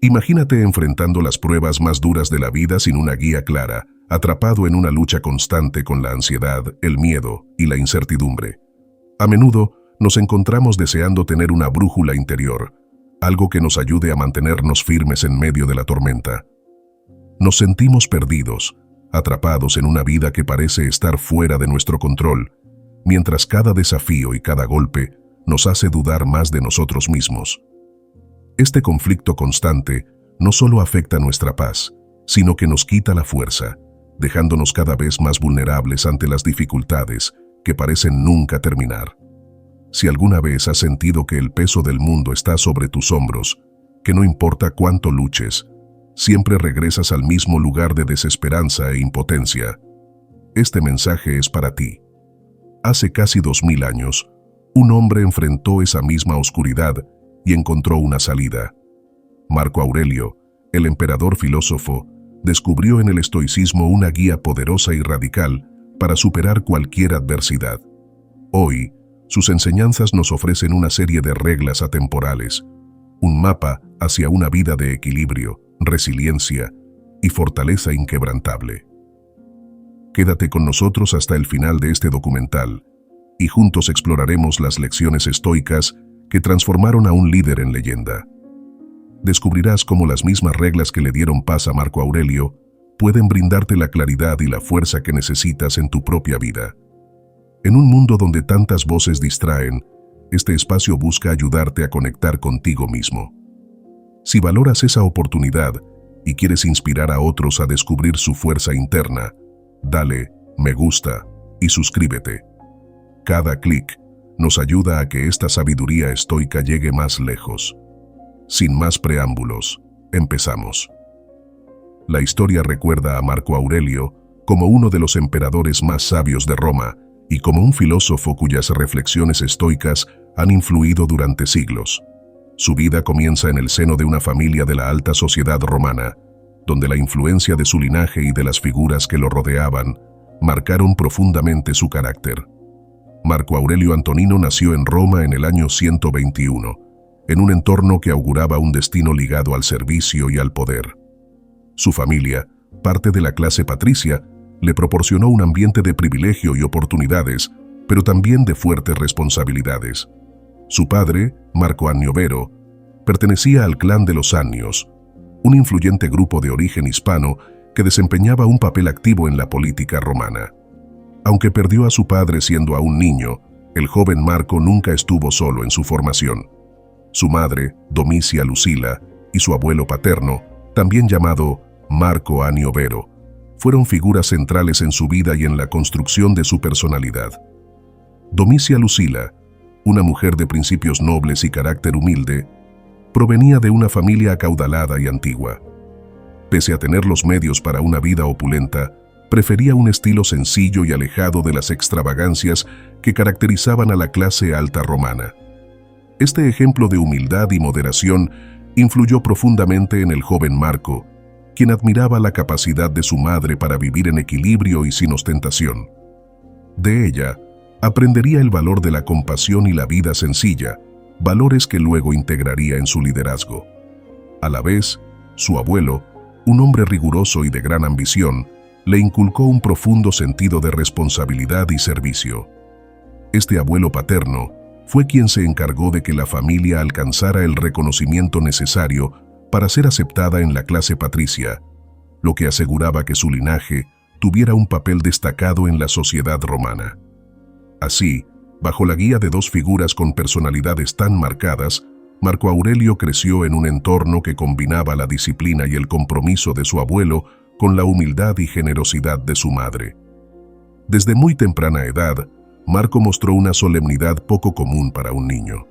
Imagínate enfrentando las pruebas más duras de la vida sin una guía clara, atrapado en una lucha constante con la ansiedad, el miedo y la incertidumbre. A menudo nos encontramos deseando tener una brújula interior, algo que nos ayude a mantenernos firmes en medio de la tormenta. Nos sentimos perdidos, atrapados en una vida que parece estar fuera de nuestro control, mientras cada desafío y cada golpe nos hace dudar más de nosotros mismos. Este conflicto constante no solo afecta nuestra paz, sino que nos quita la fuerza, dejándonos cada vez más vulnerables ante las dificultades que parecen nunca terminar. Si alguna vez has sentido que el peso del mundo está sobre tus hombros, que no importa cuánto luches, siempre regresas al mismo lugar de desesperanza e impotencia, este mensaje es para ti. Hace casi 2000 años, un hombre enfrentó esa misma oscuridad y encontró una salida. Marco Aurelio, el emperador filósofo, descubrió en el estoicismo una guía poderosa y radical para superar cualquier adversidad. Hoy, sus enseñanzas nos ofrecen una serie de reglas atemporales, un mapa hacia una vida de equilibrio, resiliencia y fortaleza inquebrantable. Quédate con nosotros hasta el final de este documental y juntos exploraremos las lecciones estoicas que transformaron a un líder en leyenda. Descubrirás cómo las mismas reglas que le dieron paz a Marco Aurelio pueden brindarte la claridad y la fuerza que necesitas en tu propia vida. En un mundo donde tantas voces distraen, este espacio busca ayudarte a conectar contigo mismo. Si valoras esa oportunidad y quieres inspirar a otros a descubrir su fuerza interna, dale me gusta y suscríbete. Cada clic nos ayuda a que esta sabiduría estoica llegue más lejos. Sin más preámbulos, empezamos. La historia recuerda a Marco Aurelio como uno de los emperadores más sabios de Roma y como un filósofo cuyas reflexiones estoicas han influido durante siglos. Su vida comienza en el seno de una familia de la alta sociedad romana, donde la influencia de su linaje y de las figuras que lo rodeaban marcaron profundamente su carácter. Marco Aurelio Antonino nació en Roma en el año 121, en un entorno que auguraba un destino ligado al servicio y al poder. Su familia, parte de la clase patricia, le proporcionó un ambiente de privilegio y oportunidades, pero también de fuertes responsabilidades. Su padre, Marco Annio Vero, pertenecía al clan de los Annios, un influyente grupo de origen hispano que desempeñaba un papel activo en la política romana. Aunque perdió a su padre siendo aún niño, el joven Marco nunca estuvo solo en su formación. Su madre, Domicia Lucila, y su abuelo paterno, también llamado Marco Annio Vero, fueron figuras centrales en su vida y en la construcción de su personalidad. Domicia Lucila, una mujer de principios nobles y carácter humilde, provenía de una familia acaudalada y antigua. Pese a tener los medios para una vida opulenta, prefería un estilo sencillo y alejado de las extravagancias que caracterizaban a la clase alta romana. Este ejemplo de humildad y moderación influyó profundamente en el joven Marco, quien admiraba la capacidad de su madre para vivir en equilibrio y sin ostentación. De ella, aprendería el valor de la compasión y la vida sencilla, valores que luego integraría en su liderazgo. A la vez, su abuelo, un hombre riguroso y de gran ambición, le inculcó un profundo sentido de responsabilidad y servicio. Este abuelo paterno fue quien se encargó de que la familia alcanzara el reconocimiento necesario para ser aceptada en la clase patricia, lo que aseguraba que su linaje tuviera un papel destacado en la sociedad romana. Así, bajo la guía de dos figuras con personalidades tan marcadas, Marco Aurelio creció en un entorno que combinaba la disciplina y el compromiso de su abuelo con la humildad y generosidad de su madre. Desde muy temprana edad, Marco mostró una solemnidad poco común para un niño.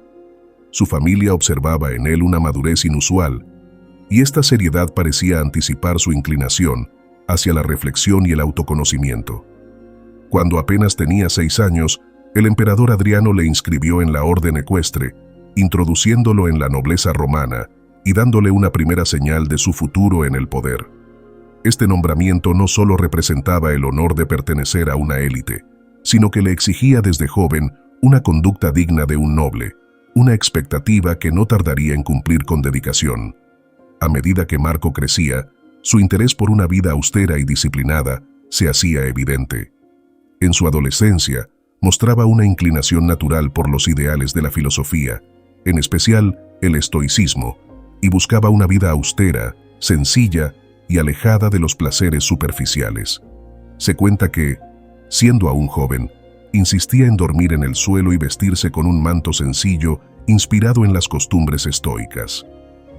Su familia observaba en él una madurez inusual, y esta seriedad parecía anticipar su inclinación hacia la reflexión y el autoconocimiento. Cuando apenas tenía 6 años, el emperador Adriano le inscribió en la orden ecuestre, introduciéndolo en la nobleza romana y dándole una primera señal de su futuro en el poder. Este nombramiento no solo representaba el honor de pertenecer a una élite, sino que le exigía desde joven una conducta digna de un noble, una expectativa que no tardaría en cumplir con dedicación. A medida que Marco crecía, su interés por una vida austera y disciplinada se hacía evidente. En su adolescencia, mostraba una inclinación natural por los ideales de la filosofía, en especial el estoicismo, y buscaba una vida austera, sencilla y alejada de los placeres superficiales. Se cuenta que, siendo aún joven, insistía en dormir en el suelo y vestirse con un manto sencillo inspirado en las costumbres estoicas.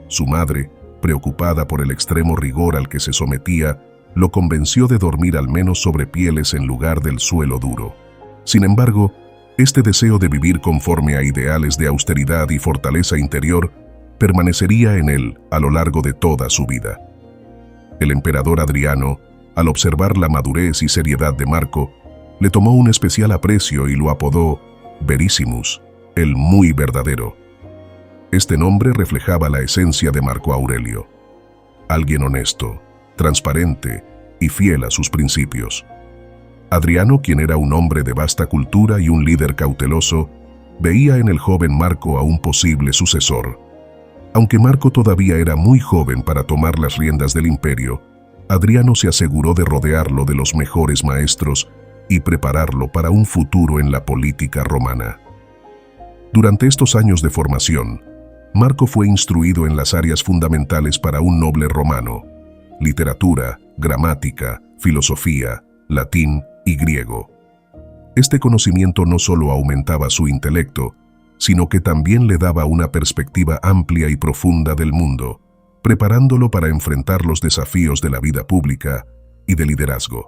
Su madre, preocupada por el extremo rigor al que se sometía, lo convenció de dormir al menos sobre pieles en lugar del suelo duro. Sin embargo, este deseo de vivir conforme a ideales de austeridad y fortaleza interior permanecería en él a lo largo de toda su vida. El emperador Adriano, al observar la madurez y seriedad de Marco, le tomó un especial aprecio y lo apodó Verissimus, el muy verdadero. Este nombre reflejaba la esencia de Marco Aurelio, alguien honesto, transparente y fiel a sus principios. Adriano, quien era un hombre de vasta cultura y un líder cauteloso, veía en el joven Marco a un posible sucesor. Aunque Marco todavía era muy joven para tomar las riendas del imperio, Adriano se aseguró de rodearlo de los mejores maestros y prepararlo para un futuro en la política romana. Durante estos años de formación, Marco fue instruido en las áreas fundamentales para un noble romano: literatura, gramática, filosofía, latín y griego. Este conocimiento no solo aumentaba su intelecto, sino que también le daba una perspectiva amplia y profunda del mundo, preparándolo para enfrentar los desafíos de la vida pública y de liderazgo.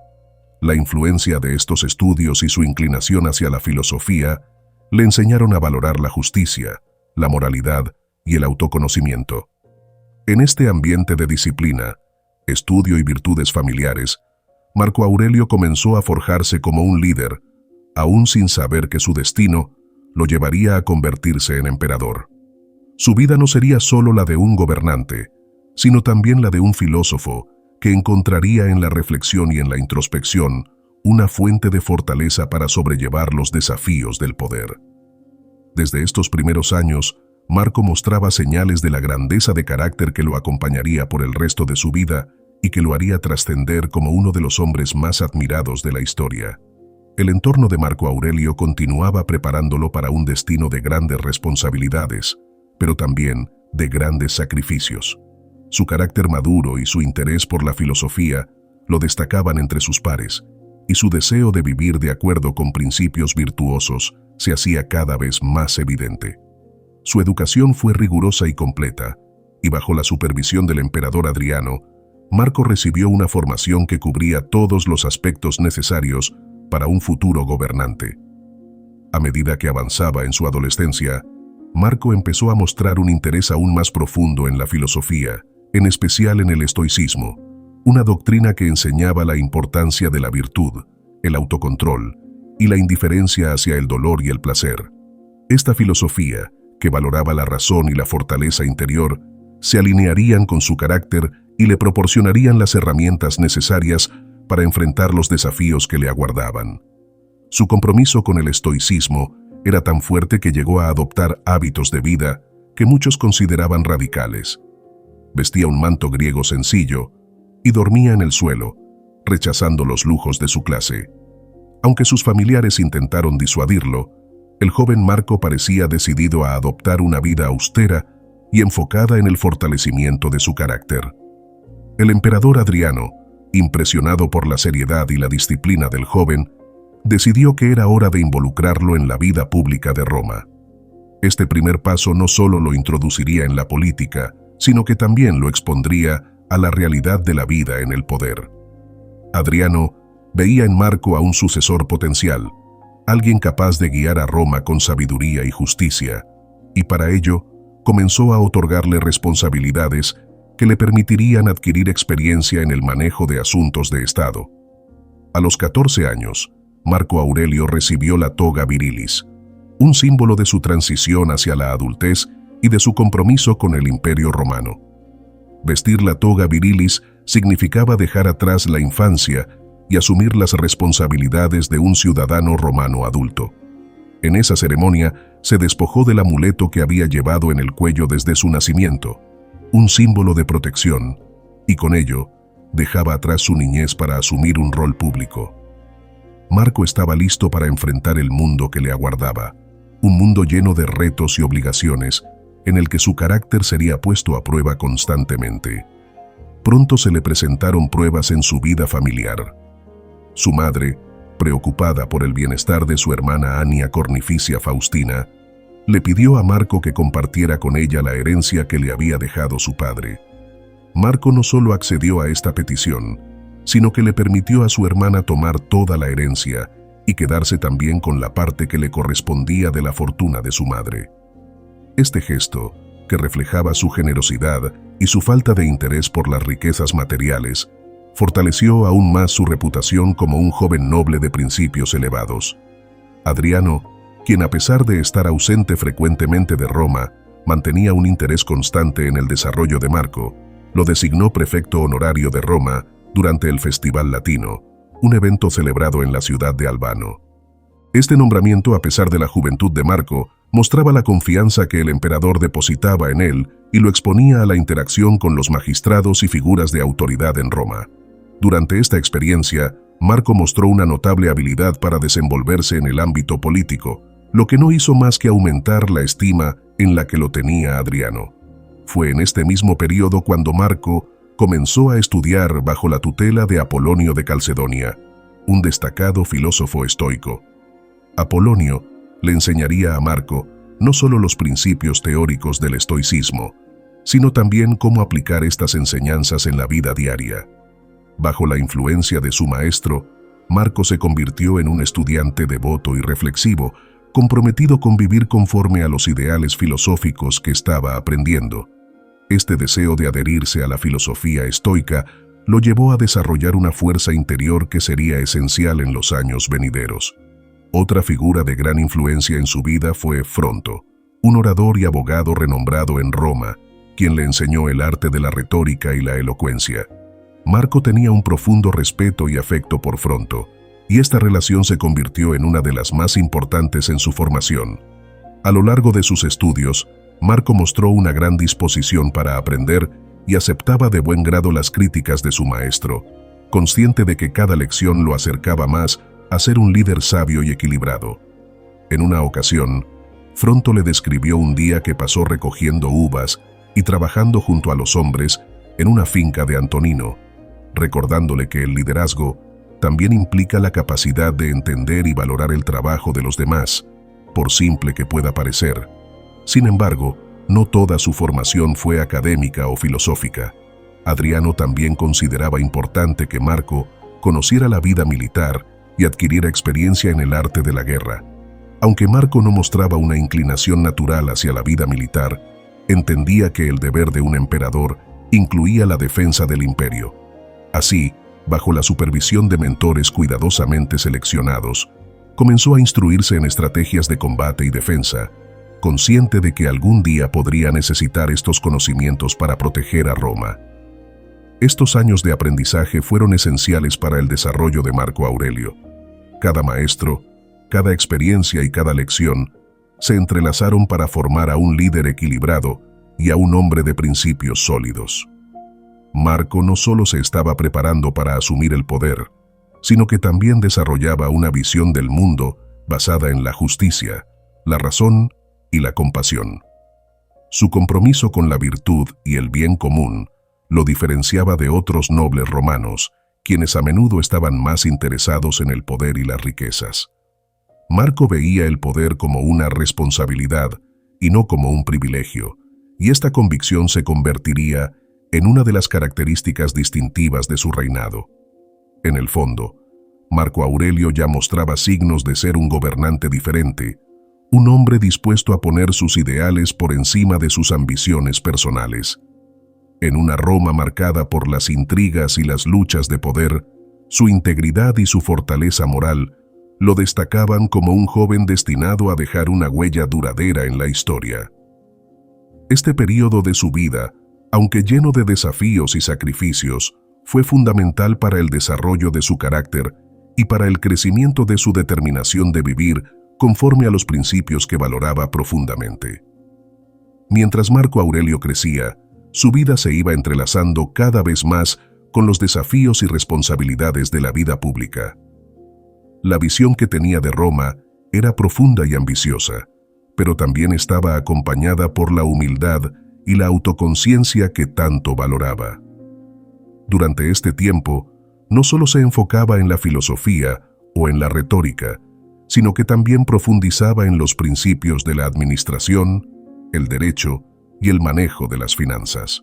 La influencia de estos estudios y su inclinación hacia la filosofía le enseñaron a valorar la justicia, la moralidad y el autoconocimiento. En este ambiente de disciplina, estudio y virtudes familiares, Marco Aurelio comenzó a forjarse como un líder, aún sin saber que su destino lo llevaría a convertirse en emperador. Su vida no sería solo la de un gobernante, sino también la de un filósofo que encontraría en la reflexión y en la introspección una fuente de fortaleza para sobrellevar los desafíos del poder. Desde estos primeros años, Marco mostraba señales de la grandeza de carácter que lo acompañaría por el resto de su vida y que lo haría trascender como uno de los hombres más admirados de la historia. El entorno de Marco Aurelio continuaba preparándolo para un destino de grandes responsabilidades, pero también de grandes sacrificios. Su carácter maduro y su interés por la filosofía lo destacaban entre sus pares, y su deseo de vivir de acuerdo con principios virtuosos se hacía cada vez más evidente. Su educación fue rigurosa y completa, y bajo la supervisión del emperador Adriano, Marco recibió una formación que cubría todos los aspectos necesarios para un futuro gobernante. A medida que avanzaba en su adolescencia, Marco empezó a mostrar un interés aún más profundo en la filosofía, en especial en el estoicismo, una doctrina que enseñaba la importancia de la virtud, el autocontrol y la indiferencia hacia el dolor y el placer. Esta filosofía, que valoraba la razón y la fortaleza interior, se alinearían con su carácter y le proporcionarían las herramientas necesarias para enfrentar los desafíos que le aguardaban. Su compromiso con el estoicismo era tan fuerte que llegó a adoptar hábitos de vida que muchos consideraban radicales. Vestía un manto griego sencillo y dormía en el suelo, rechazando los lujos de su clase. Aunque sus familiares intentaron disuadirlo, el joven Marco parecía decidido a adoptar una vida austera y enfocada en el fortalecimiento de su carácter. El emperador Adriano, impresionado por la seriedad y la disciplina del joven, decidió que era hora de involucrarlo en la vida pública de Roma. Este primer paso no solo lo introduciría en la política, sino que también lo expondría a la realidad de la vida en el poder. Adriano veía en Marco a un sucesor potencial, alguien capaz de guiar a Roma con sabiduría y justicia, y para ello comenzó a otorgarle responsabilidades que le permitirían adquirir experiencia en el manejo de asuntos de Estado. A los 14 años, Marco Aurelio recibió la toga virilis, un símbolo de su transición hacia la adultez y de su compromiso con el Imperio Romano. Vestir la toga virilis significaba dejar atrás la infancia y asumir las responsabilidades de un ciudadano romano adulto. En esa ceremonia se despojó del amuleto que había llevado en el cuello desde su nacimiento, un símbolo de protección, y con ello dejaba atrás su niñez para asumir un rol público. Marco estaba listo para enfrentar el mundo que le aguardaba, un mundo lleno de retos y obligaciones, en el que su carácter sería puesto a prueba constantemente. Pronto se le presentaron pruebas en su vida familiar. Su madre, preocupada por el bienestar de su hermana Ania Cornificia Faustina, le pidió a Marco que compartiera con ella la herencia que le había dejado su padre. Marco no solo accedió a esta petición, sino que le permitió a su hermana tomar toda la herencia y quedarse también con la parte que le correspondía de la fortuna de su madre. Este gesto, que reflejaba su generosidad y su falta de interés por las riquezas materiales, fortaleció aún más su reputación como un joven noble de principios elevados. Adriano, quien a pesar de estar ausente frecuentemente de Roma, mantenía un interés constante en el desarrollo de Marco, lo designó prefecto honorario de Roma durante el Festival Latino, un evento celebrado en la ciudad de Albano. Este nombramiento, a pesar de la juventud de Marco, mostraba la confianza que el emperador depositaba en él y lo exponía a la interacción con los magistrados y figuras de autoridad en Roma. Durante esta experiencia, Marco mostró una notable habilidad para desenvolverse en el ámbito político, lo que no hizo más que aumentar la estima en la que lo tenía Adriano. Fue en este mismo periodo cuando Marco comenzó a estudiar bajo la tutela de Apolonio de Calcedonia, un destacado filósofo estoico. Apolonio le enseñaría a Marco no solo los principios teóricos del estoicismo, sino también cómo aplicar estas enseñanzas en la vida diaria. Bajo la influencia de su maestro, Marco se convirtió en un estudiante devoto y reflexivo, comprometido con vivir conforme a los ideales filosóficos que estaba aprendiendo. Este deseo de adherirse a la filosofía estoica lo llevó a desarrollar una fuerza interior que sería esencial en los años venideros. Otra figura de gran influencia en su vida fue Fronto, un orador y abogado renombrado en Roma, quien le enseñó el arte de la retórica y la elocuencia. Marco tenía un profundo respeto y afecto por Fronto, y esta relación se convirtió en una de las más importantes en su formación. A lo largo de sus estudios, Marco mostró una gran disposición para aprender y aceptaba de buen grado las críticas de su maestro, consciente de que cada lección lo acercaba más a ser un líder sabio y equilibrado. En una ocasión, Fronto le describió un día que pasó recogiendo uvas y trabajando junto a los hombres en una finca de Antonino, recordándole que el liderazgo también implica la capacidad de entender y valorar el trabajo de los demás, por simple que pueda parecer. Sin embargo, no toda su formación fue académica o filosófica. Adriano también consideraba importante que Marco conociera la vida militar y adquiriera experiencia en el arte de la guerra. Aunque Marco no mostraba una inclinación natural hacia la vida militar, entendía que el deber de un emperador incluía la defensa del imperio. Así, bajo la supervisión de mentores cuidadosamente seleccionados, comenzó a instruirse en estrategias de combate y defensa, consciente de que algún día podría necesitar estos conocimientos para proteger a Roma. Estos años de aprendizaje fueron esenciales para el desarrollo de Marco Aurelio. Cada maestro, cada experiencia y cada lección se entrelazaron para formar a un líder equilibrado y a un hombre de principios sólidos. Marco no solo se estaba preparando para asumir el poder, sino que también desarrollaba una visión del mundo basada en la justicia, la razón y la compasión. Su compromiso con la virtud y el bien común lo diferenciaba de otros nobles romanos, quienes a menudo estaban más interesados en el poder y las riquezas. Marco veía el poder como una responsabilidad y no como un privilegio, y esta convicción se convertiría en una de las características distintivas de su reinado. En el fondo, Marco Aurelio ya mostraba signos de ser un gobernante diferente, un hombre dispuesto a poner sus ideales por encima de sus ambiciones personales. En una Roma marcada por las intrigas y las luchas de poder, su integridad y su fortaleza moral lo destacaban como un joven destinado a dejar una huella duradera en la historia. Este periodo de su vida, aunque lleno de desafíos y sacrificios, fue fundamental para el desarrollo de su carácter y para el crecimiento de su determinación de vivir conforme a los principios que valoraba profundamente. Mientras Marco Aurelio crecía, su vida se iba entrelazando cada vez más con los desafíos y responsabilidades de la vida pública. La visión que tenía de Roma era profunda y ambiciosa, pero también estaba acompañada por la humildad y la autoconciencia que tanto valoraba. Durante este tiempo, no solo se enfocaba en la filosofía o en la retórica, sino que también profundizaba en los principios de la administración, el derecho y el manejo de las finanzas.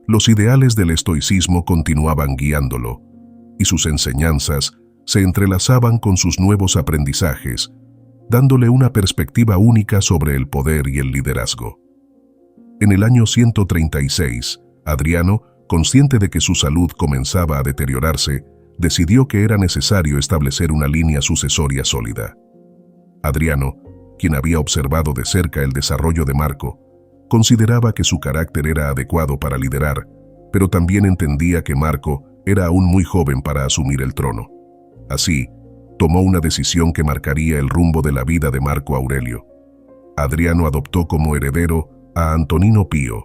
Los ideales del estoicismo continuaban guiándolo, y sus enseñanzas se entrelazaban con sus nuevos aprendizajes, dándole una perspectiva única sobre el poder y el liderazgo. En el año 136, Adriano, consciente de que su salud comenzaba a deteriorarse, decidió que era necesario establecer una línea sucesoria sólida. Adriano, quien había observado de cerca el desarrollo de Marco, consideraba que su carácter era adecuado para liderar, pero también entendía que Marco era aún muy joven para asumir el trono. Así, tomó una decisión que marcaría el rumbo de la vida de Marco Aurelio. Adriano adoptó como heredero a Antonino Pío,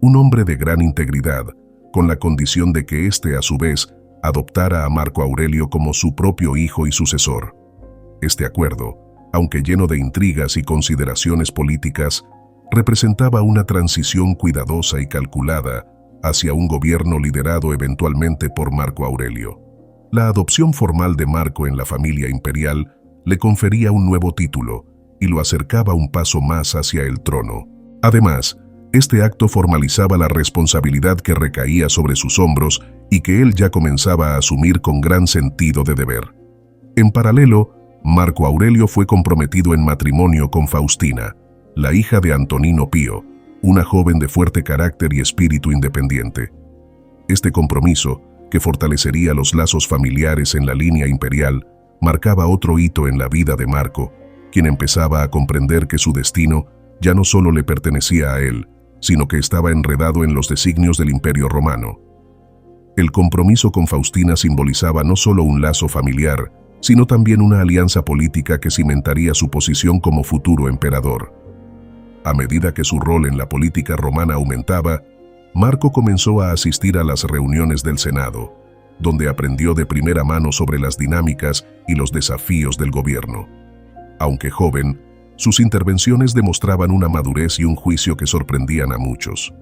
un hombre de gran integridad, con la condición de que éste a su vez adoptara a Marco Aurelio como su propio hijo y sucesor. Este acuerdo, aunque lleno de intrigas y consideraciones políticas, representaba una transición cuidadosa y calculada hacia un gobierno liderado eventualmente por Marco Aurelio. La adopción formal de Marco en la familia imperial le confería un nuevo título y lo acercaba un paso más hacia el trono. Además, este acto formalizaba la responsabilidad que recaía sobre sus hombros y que él ya comenzaba a asumir con gran sentido de deber. En paralelo, Marco Aurelio fue comprometido en matrimonio con Faustina, la hija de Antonino Pío, una joven de fuerte carácter y espíritu independiente. Este compromiso, que fortalecería los lazos familiares en la línea imperial, marcaba otro hito en la vida de Marco, quien empezaba a comprender que su destino ya no solo le pertenecía a él, sino que estaba enredado en los designios del Imperio Romano. El compromiso con Faustina simbolizaba no solo un lazo familiar, sino también una alianza política que cimentaría su posición como futuro emperador. A medida que su rol en la política romana aumentaba, Marco comenzó a asistir a las reuniones del Senado, donde aprendió de primera mano sobre las dinámicas y los desafíos del gobierno. Aunque joven, sus intervenciones demostraban una madurez y un juicio que sorprendían a muchos.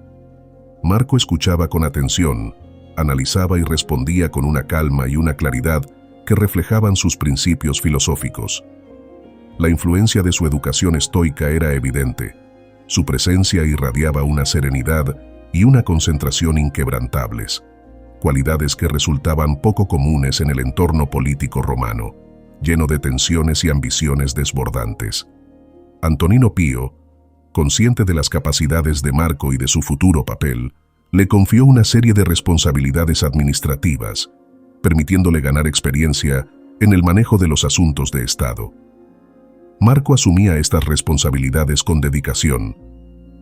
Marco escuchaba con atención, analizaba y respondía con una calma y una claridad que reflejaban sus principios filosóficos. La influencia de su educación estoica era evidente. Su presencia irradiaba una serenidad y una concentración inquebrantables, cualidades que resultaban poco comunes en el entorno político romano, lleno de tensiones y ambiciones desbordantes. Antonino Pío, consciente de las capacidades de Marco y de su futuro papel, le confió una serie de responsabilidades administrativas, permitiéndole ganar experiencia en el manejo de los asuntos de Estado. Marco asumía estas responsabilidades con dedicación,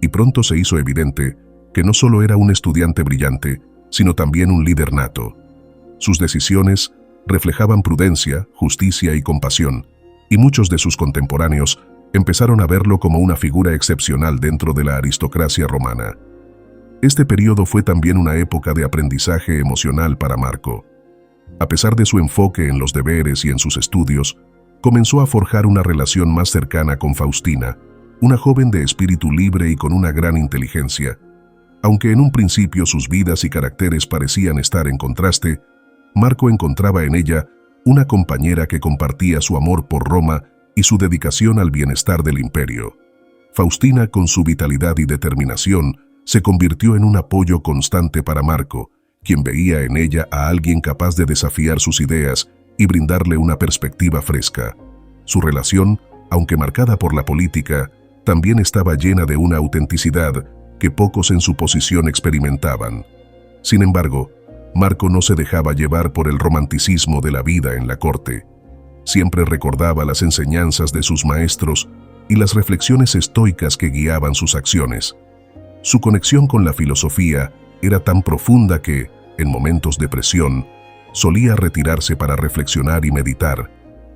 y pronto se hizo evidente que no solo era un estudiante brillante, sino también un líder nato. Sus decisiones reflejaban prudencia, justicia y compasión, y muchos de sus contemporáneos empezaron a verlo como una figura excepcional dentro de la aristocracia romana. Este periodo fue también una época de aprendizaje emocional para Marco. A pesar de su enfoque en los deberes y en sus estudios, comenzó a forjar una relación más cercana con Faustina, una joven de espíritu libre y con una gran inteligencia. Aunque en un principio sus vidas y caracteres parecían estar en contraste, Marco encontraba en ella una compañera que compartía su amor por Roma y su dedicación al bienestar del imperio. Faustina, con su vitalidad y determinación, se convirtió en un apoyo constante para Marco, quien veía en ella a alguien capaz de desafiar sus ideas y brindarle una perspectiva fresca. Su relación, aunque marcada por la política, también estaba llena de una autenticidad que pocos en su posición experimentaban. Sin embargo, Marco no se dejaba llevar por el romanticismo de la vida en la corte. Siempre recordaba las enseñanzas de sus maestros y las reflexiones estoicas que guiaban sus acciones. Su conexión con la filosofía era tan profunda que, en momentos de presión, solía retirarse para reflexionar y meditar,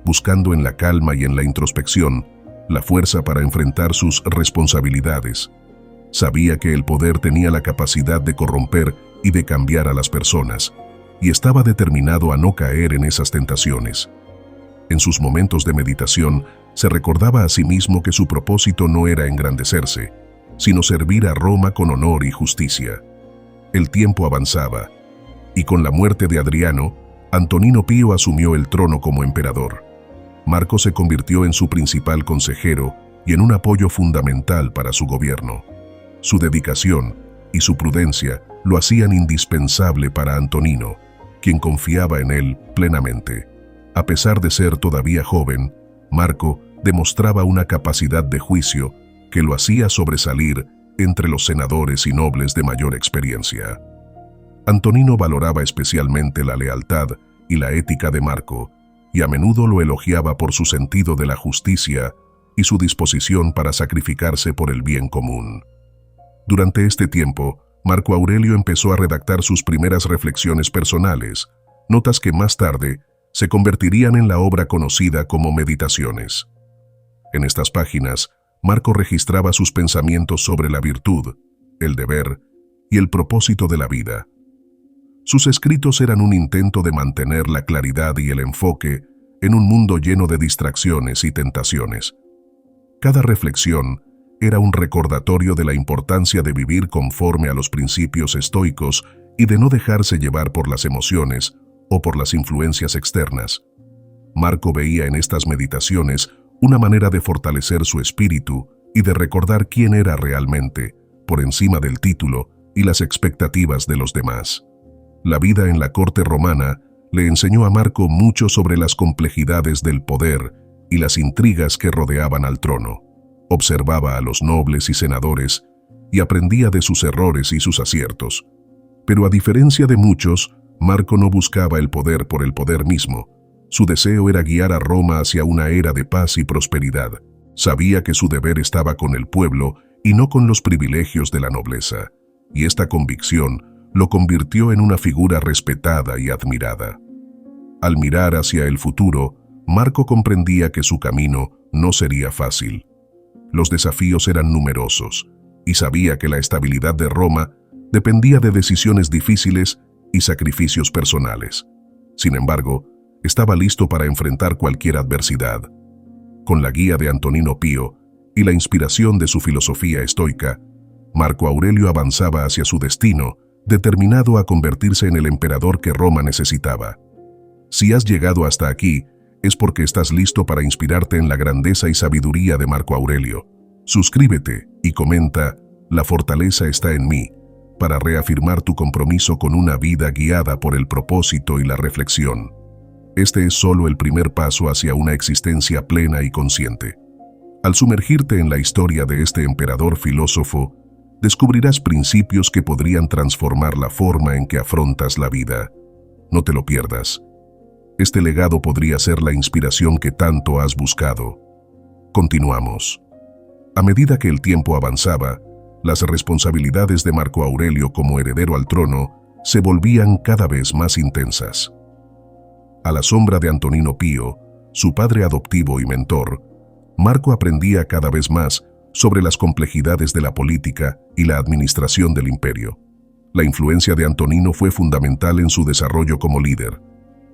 buscando en la calma y en la introspección la fuerza para enfrentar sus responsabilidades. Sabía que el poder tenía la capacidad de corromper y de cambiar a las personas, y estaba determinado a no caer en esas tentaciones. En sus momentos de meditación, se recordaba a sí mismo que su propósito no era engrandecerse, sino servir a Roma con honor y justicia. El tiempo avanzaba, y con la muerte de Adriano, Antonino Pío asumió el trono como emperador. Marco se convirtió en su principal consejero y en un apoyo fundamental para su gobierno. Su dedicación y su prudencia lo hacían indispensable para Antonino, quien confiaba en él plenamente. A pesar de ser todavía joven, Marco demostraba una capacidad de juicio que lo hacía sobresalir entre los senadores y nobles de mayor experiencia. Antonino valoraba especialmente la lealtad y la ética de Marco, y a menudo lo elogiaba por su sentido de la justicia y su disposición para sacrificarse por el bien común. Durante este tiempo, Marco Aurelio empezó a redactar sus primeras reflexiones personales, notas que más tarde se convertirían en la obra conocida como Meditaciones. En estas páginas, Marco registraba sus pensamientos sobre la virtud, el deber y el propósito de la vida. Sus escritos eran un intento de mantener la claridad y el enfoque en un mundo lleno de distracciones y tentaciones. Cada reflexión era un recordatorio de la importancia de vivir conforme a los principios estoicos y de no dejarse llevar por las emociones o por las influencias externas. Marco veía en estas meditaciones una manera de fortalecer su espíritu y de recordar quién era realmente, por encima del título y las expectativas de los demás. La vida en la corte romana le enseñó a Marco mucho sobre las complejidades del poder y las intrigas que rodeaban al trono. Observaba a los nobles y senadores y aprendía de sus errores y sus aciertos. Pero a diferencia de muchos, Marco no buscaba el poder por el poder mismo. Su deseo era guiar a Roma hacia una era de paz y prosperidad. Sabía que su deber estaba con el pueblo y no con los privilegios de la nobleza, y esta convicción lo convirtió en una figura respetada y admirada. Al mirar hacia el futuro, Marco comprendía que su camino no sería fácil. Los desafíos eran numerosos, y sabía que la estabilidad de Roma dependía de decisiones difíciles y sacrificios personales. Sin embargo, estaba listo para enfrentar cualquier adversidad. Con la guía de Antonino Pío y la inspiración de su filosofía estoica, Marco Aurelio avanzaba hacia su destino, determinado a convertirse en el emperador que Roma necesitaba. Si has llegado hasta aquí, es porque estás listo para inspirarte en la grandeza y sabiduría de Marco Aurelio. Suscríbete y comenta "La fortaleza está en mí", para reafirmar tu compromiso con una vida guiada por el propósito y la reflexión. Este es solo el primer paso hacia una existencia plena y consciente. Al sumergirte en la historia de este emperador filósofo, descubrirás principios que podrían transformar la forma en que afrontas la vida. No te lo pierdas. Este legado podría ser la inspiración que tanto has buscado. Continuamos. A medida que el tiempo avanzaba, las responsabilidades de Marco Aurelio como heredero al trono se volvían cada vez más intensas. A la sombra de Antonino Pío, su padre adoptivo y mentor, Marco aprendía cada vez más sobre las complejidades de la política y la administración del imperio. La influencia de Antonino fue fundamental en su desarrollo como líder.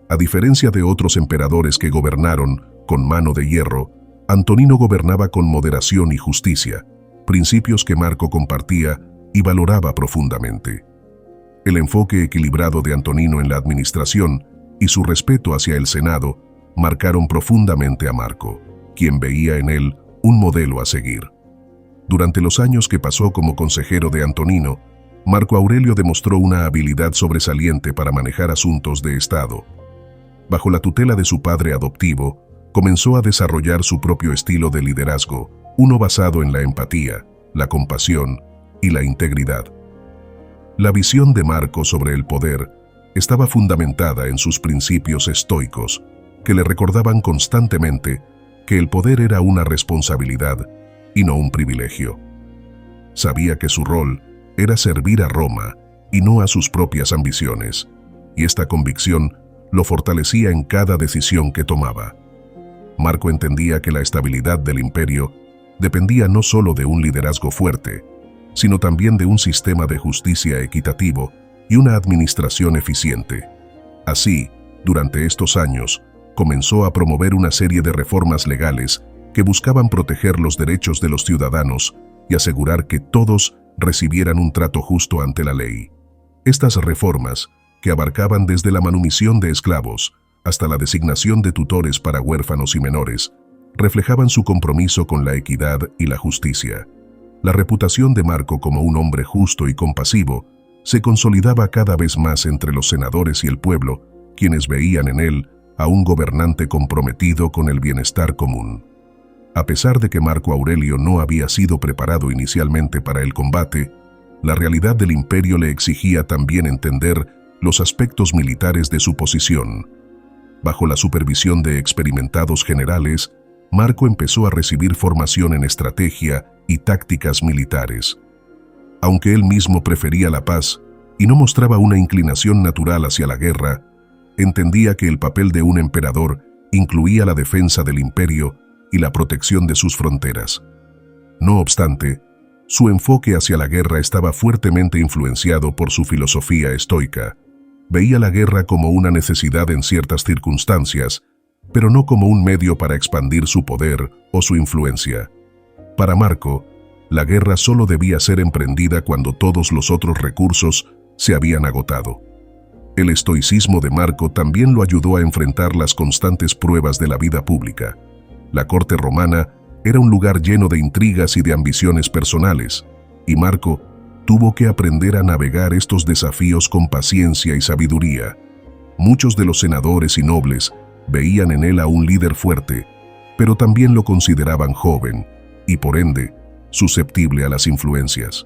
A diferencia de otros emperadores que gobernaron con mano de hierro, Antonino gobernaba con moderación y justicia, principios que Marco compartía y valoraba profundamente. El enfoque equilibrado de Antonino en la administración y su respeto hacia el Senado marcaron profundamente a Marco, quien veía en él un modelo a seguir. Durante los años que pasó como consejero de Antonino, Marco Aurelio demostró una habilidad sobresaliente para manejar asuntos de Estado. Bajo la tutela de su padre adoptivo, comenzó a desarrollar su propio estilo de liderazgo, uno basado en la empatía, la compasión y la integridad. La visión de Marco sobre el poder estaba fundamentada en sus principios estoicos, que le recordaban constantemente que el poder era una responsabilidad y no un privilegio. Sabía que su rol era servir a Roma y no a sus propias ambiciones, y esta convicción lo fortalecía en cada decisión que tomaba. Marco entendía que la estabilidad del imperio dependía no solo de un liderazgo fuerte, sino también de un sistema de justicia equitativo y una administración eficiente. Así, durante estos años, comenzó a promover una serie de reformas legales que buscaban proteger los derechos de los ciudadanos y asegurar que todos recibieran un trato justo ante la ley. Estas reformas, que abarcaban desde la manumisión de esclavos hasta la designación de tutores para huérfanos y menores, reflejaban su compromiso con la equidad y la justicia. La reputación de Marco como un hombre justo y compasivo se consolidaba cada vez más entre los senadores y el pueblo, quienes veían en él a un gobernante comprometido con el bienestar común. A pesar de que Marco Aurelio no había sido preparado inicialmente para el combate, la realidad del imperio le exigía también entender los aspectos militares de su posición. Bajo la supervisión de experimentados generales, Marco empezó a recibir formación en estrategia y tácticas militares. Aunque él mismo prefería la paz y no mostraba una inclinación natural hacia la guerra, entendía que el papel de un emperador incluía la defensa del imperio y la protección de sus fronteras. No obstante, su enfoque hacia la guerra estaba fuertemente influenciado por su filosofía estoica. Veía la guerra como una necesidad en ciertas circunstancias, pero no como un medio para expandir su poder o su influencia. Para Marco, la guerra solo debía ser emprendida cuando todos los otros recursos se habían agotado. El estoicismo de Marco también lo ayudó a enfrentar las constantes pruebas de la vida pública. La corte romana era un lugar lleno de intrigas y de ambiciones personales, y Marco tuvo que aprender a navegar estos desafíos con paciencia y sabiduría. Muchos de los senadores y nobles veían en él a un líder fuerte, pero también lo consideraban joven y, por ende, susceptible a las influencias.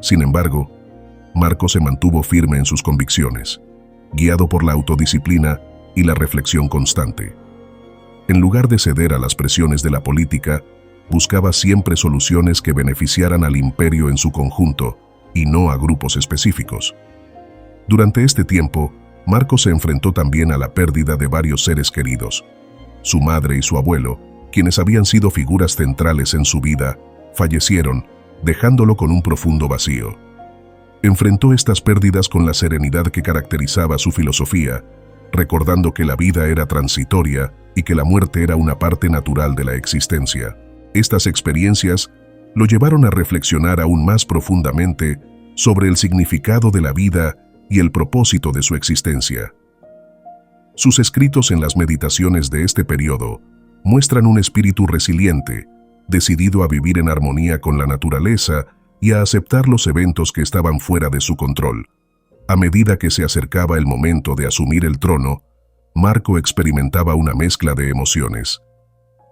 Sin embargo, Marco se mantuvo firme en sus convicciones, guiado por la autodisciplina y la reflexión constante. En lugar de ceder a las presiones de la política, buscaba siempre soluciones que beneficiaran al imperio en su conjunto y no a grupos específicos. Durante este tiempo, Marco se enfrentó también a la pérdida de varios seres queridos. Su madre y su abuelo, quienes habían sido figuras centrales en su vida, fallecieron, dejándolo con un profundo vacío. Enfrentó estas pérdidas con la serenidad que caracterizaba su filosofía, recordando que la vida era transitoria y que la muerte era una parte natural de la existencia. Estas experiencias lo llevaron a reflexionar aún más profundamente sobre el significado de la vida y el propósito de su existencia. Sus escritos en las meditaciones de este periodo muestran un espíritu resiliente, decidido a vivir en armonía con la naturaleza y a aceptar los eventos que estaban fuera de su control. A medida que se acercaba el momento de asumir el trono, Marco experimentaba una mezcla de emociones.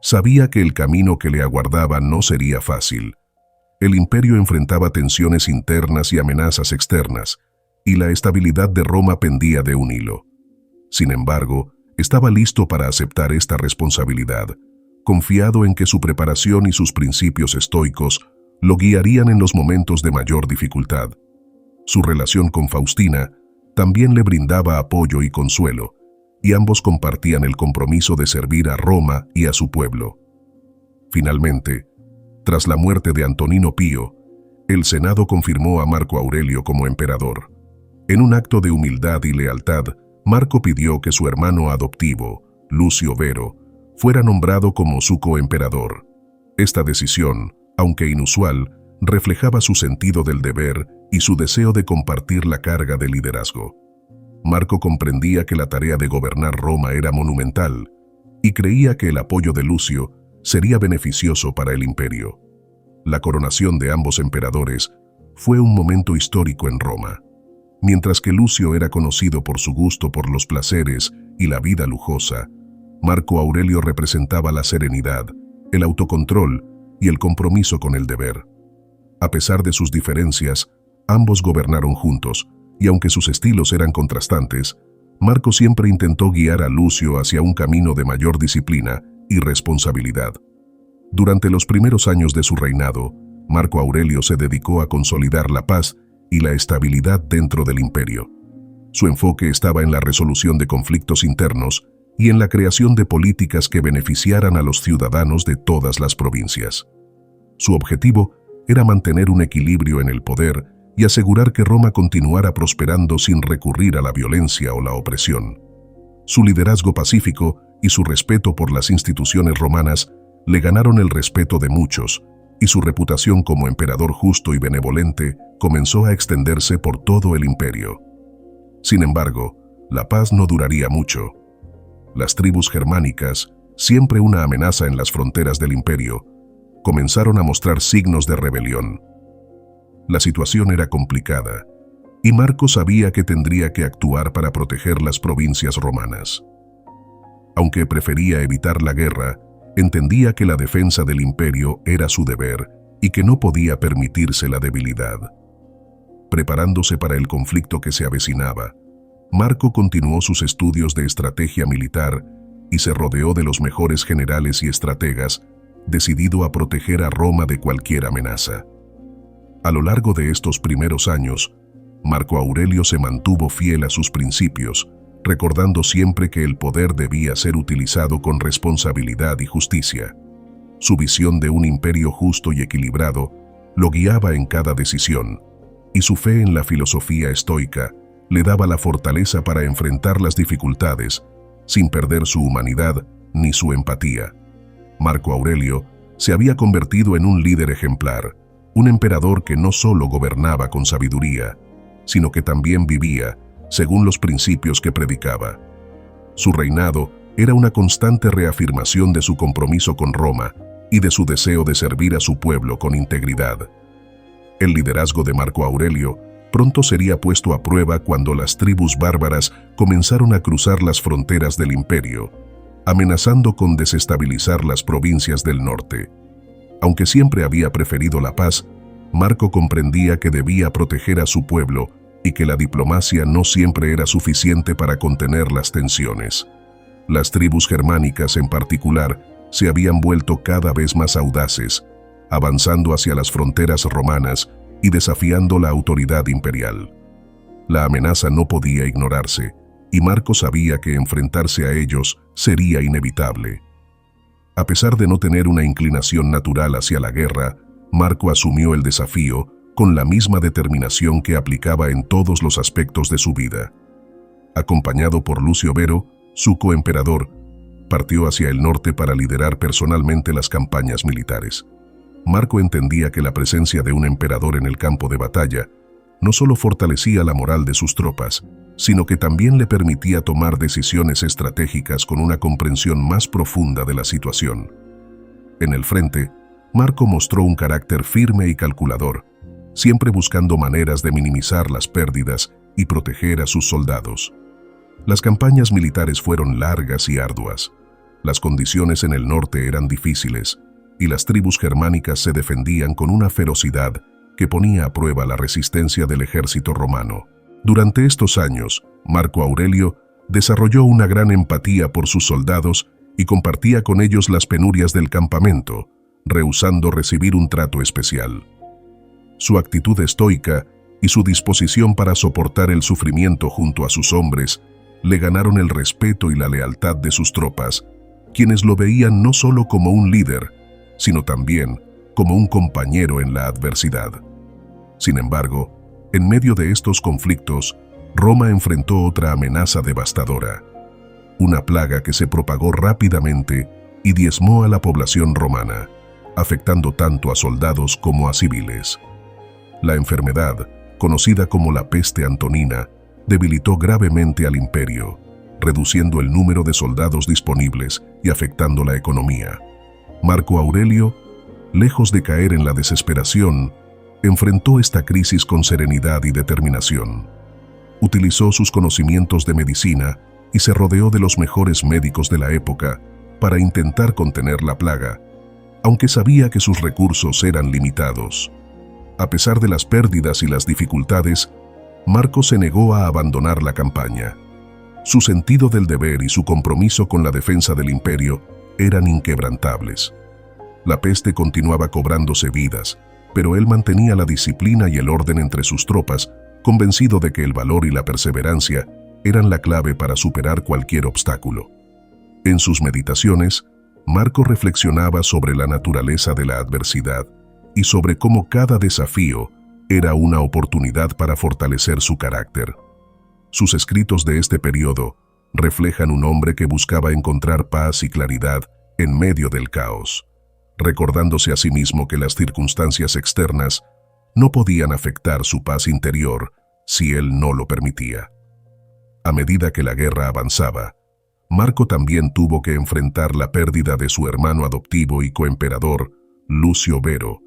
Sabía que el camino que le aguardaba no sería fácil. El imperio enfrentaba tensiones internas y amenazas externas, y la estabilidad de Roma pendía de un hilo. Sin embargo, estaba listo para aceptar esta responsabilidad, confiado en que su preparación y sus principios estoicos lo guiarían en los momentos de mayor dificultad. Su relación con Faustina también le brindaba apoyo y consuelo, y ambos compartían el compromiso de servir a Roma y a su pueblo. Finalmente, tras la muerte de Antonino Pío, el Senado confirmó a Marco Aurelio como emperador. En un acto de humildad y lealtad, Marco pidió que su hermano adoptivo, Lucio Vero, fuera nombrado como su coemperador. Esta decisión, aunque inusual, reflejaba su sentido del deber y su deseo de compartir la carga de liderazgo. Marco comprendía que la tarea de gobernar Roma era monumental y creía que el apoyo de Lucio sería beneficioso para el imperio. La coronación de ambos emperadores fue un momento histórico en Roma. Mientras que Lucio era conocido por su gusto por los placeres y la vida lujosa, Marco Aurelio representaba la serenidad, el autocontrol y el compromiso con el deber. A pesar de sus diferencias, ambos gobernaron juntos, y aunque sus estilos eran contrastantes, Marco siempre intentó guiar a Lucio hacia un camino de mayor disciplina y responsabilidad. Durante los primeros años de su reinado, Marco Aurelio se dedicó a consolidar la paz y la estabilidad dentro del imperio. Su enfoque estaba en la resolución de conflictos internos y en la creación de políticas que beneficiaran a los ciudadanos de todas las provincias. Su objetivo era mantener un equilibrio en el poder y asegurar que Roma continuara prosperando sin recurrir a la violencia o la opresión. Su liderazgo pacífico y su respeto por las instituciones romanas le ganaron el respeto de muchos, y su reputación como emperador justo y benevolente comenzó a extenderse por todo el imperio. Sin embargo, la paz no duraría mucho. Las tribus germánicas, siempre una amenaza en las fronteras del imperio, comenzaron a mostrar signos de rebelión. La situación era complicada, y Marco sabía que tendría que actuar para proteger las provincias romanas. Aunque prefería evitar la guerra, entendía que la defensa del imperio era su deber y que no podía permitirse la debilidad. Preparándose para el conflicto que se avecinaba, Marco continuó sus estudios de estrategia militar y se rodeó de los mejores generales y estrategas, decidido a proteger a Roma de cualquier amenaza. A lo largo de estos primeros años, Marco Aurelio se mantuvo fiel a sus principios, recordando siempre que el poder debía ser utilizado con responsabilidad y justicia. Su visión de un imperio justo y equilibrado lo guiaba en cada decisión, y su fe en la filosofía estoica le daba la fortaleza para enfrentar las dificultades, sin perder su humanidad ni su empatía. Marco Aurelio se había convertido en un líder ejemplar, un emperador que no solo gobernaba con sabiduría, sino que también vivía según los principios que predicaba. Su reinado era una constante reafirmación de su compromiso con Roma y de su deseo de servir a su pueblo con integridad. El liderazgo de Marco Aurelio pronto sería puesto a prueba cuando las tribus bárbaras comenzaron a cruzar las fronteras del imperio, amenazando con desestabilizar las provincias del norte. Aunque siempre había preferido la paz, Marco comprendía que debía proteger a su pueblo y que la diplomacia no siempre era suficiente para contener las tensiones. Las tribus germánicas en particular se habían vuelto cada vez más audaces, avanzando hacia las fronteras romanas y desafiando la autoridad imperial. La amenaza no podía ignorarse, y Marco sabía que enfrentarse a ellos sería inevitable. A pesar de no tener una inclinación natural hacia la guerra, Marco asumió el desafío con la misma determinación que aplicaba en todos los aspectos de su vida. Acompañado por Lucio Vero, su coemperador, partió hacia el norte para liderar personalmente las campañas militares. Marco entendía que la presencia de un emperador en el campo de batalla no solo fortalecía la moral de sus tropas, sino que también le permitía tomar decisiones estratégicas con una comprensión más profunda de la situación. En el frente, Marco mostró un carácter firme y calculador, siempre buscando maneras de minimizar las pérdidas y proteger a sus soldados. Las campañas militares fueron largas y arduas. Las condiciones en el norte eran difíciles, y las tribus germánicas se defendían con una ferocidad que ponía a prueba la resistencia del ejército romano. Durante estos años, Marco Aurelio desarrolló una gran empatía por sus soldados y compartía con ellos las penurias del campamento, rehusando recibir un trato especial. Su actitud estoica y su disposición para soportar el sufrimiento junto a sus hombres le ganaron el respeto y la lealtad de sus tropas, quienes lo veían no solo como un líder, sino también como un compañero en la adversidad. Sin embargo, en medio de estos conflictos, Roma enfrentó otra amenaza devastadora, una plaga que se propagó rápidamente y diezmó a la población romana, afectando tanto a soldados como a civiles. La enfermedad, conocida como la peste antonina, debilitó gravemente al imperio, reduciendo el número de soldados disponibles y afectando la economía. Marco Aurelio, lejos de caer en la desesperación, enfrentó esta crisis con serenidad y determinación. Utilizó sus conocimientos de medicina y se rodeó de los mejores médicos de la época para intentar contener la plaga, aunque sabía que sus recursos eran limitados. A pesar de las pérdidas y las dificultades, Marco se negó a abandonar la campaña. Su sentido del deber y su compromiso con la defensa del imperio eran inquebrantables. La peste continuaba cobrándose vidas, pero él mantenía la disciplina y el orden entre sus tropas, convencido de que el valor y la perseverancia eran la clave para superar cualquier obstáculo. En sus meditaciones, Marco reflexionaba sobre la naturaleza de la adversidad y sobre cómo cada desafío era una oportunidad para fortalecer su carácter. Sus escritos de este periodo reflejan un hombre que buscaba encontrar paz y claridad en medio del caos, recordándose a sí mismo que las circunstancias externas no podían afectar su paz interior si él no lo permitía. A medida que la guerra avanzaba, Marco también tuvo que enfrentar la pérdida de su hermano adoptivo y coemperador, Lucio Vero,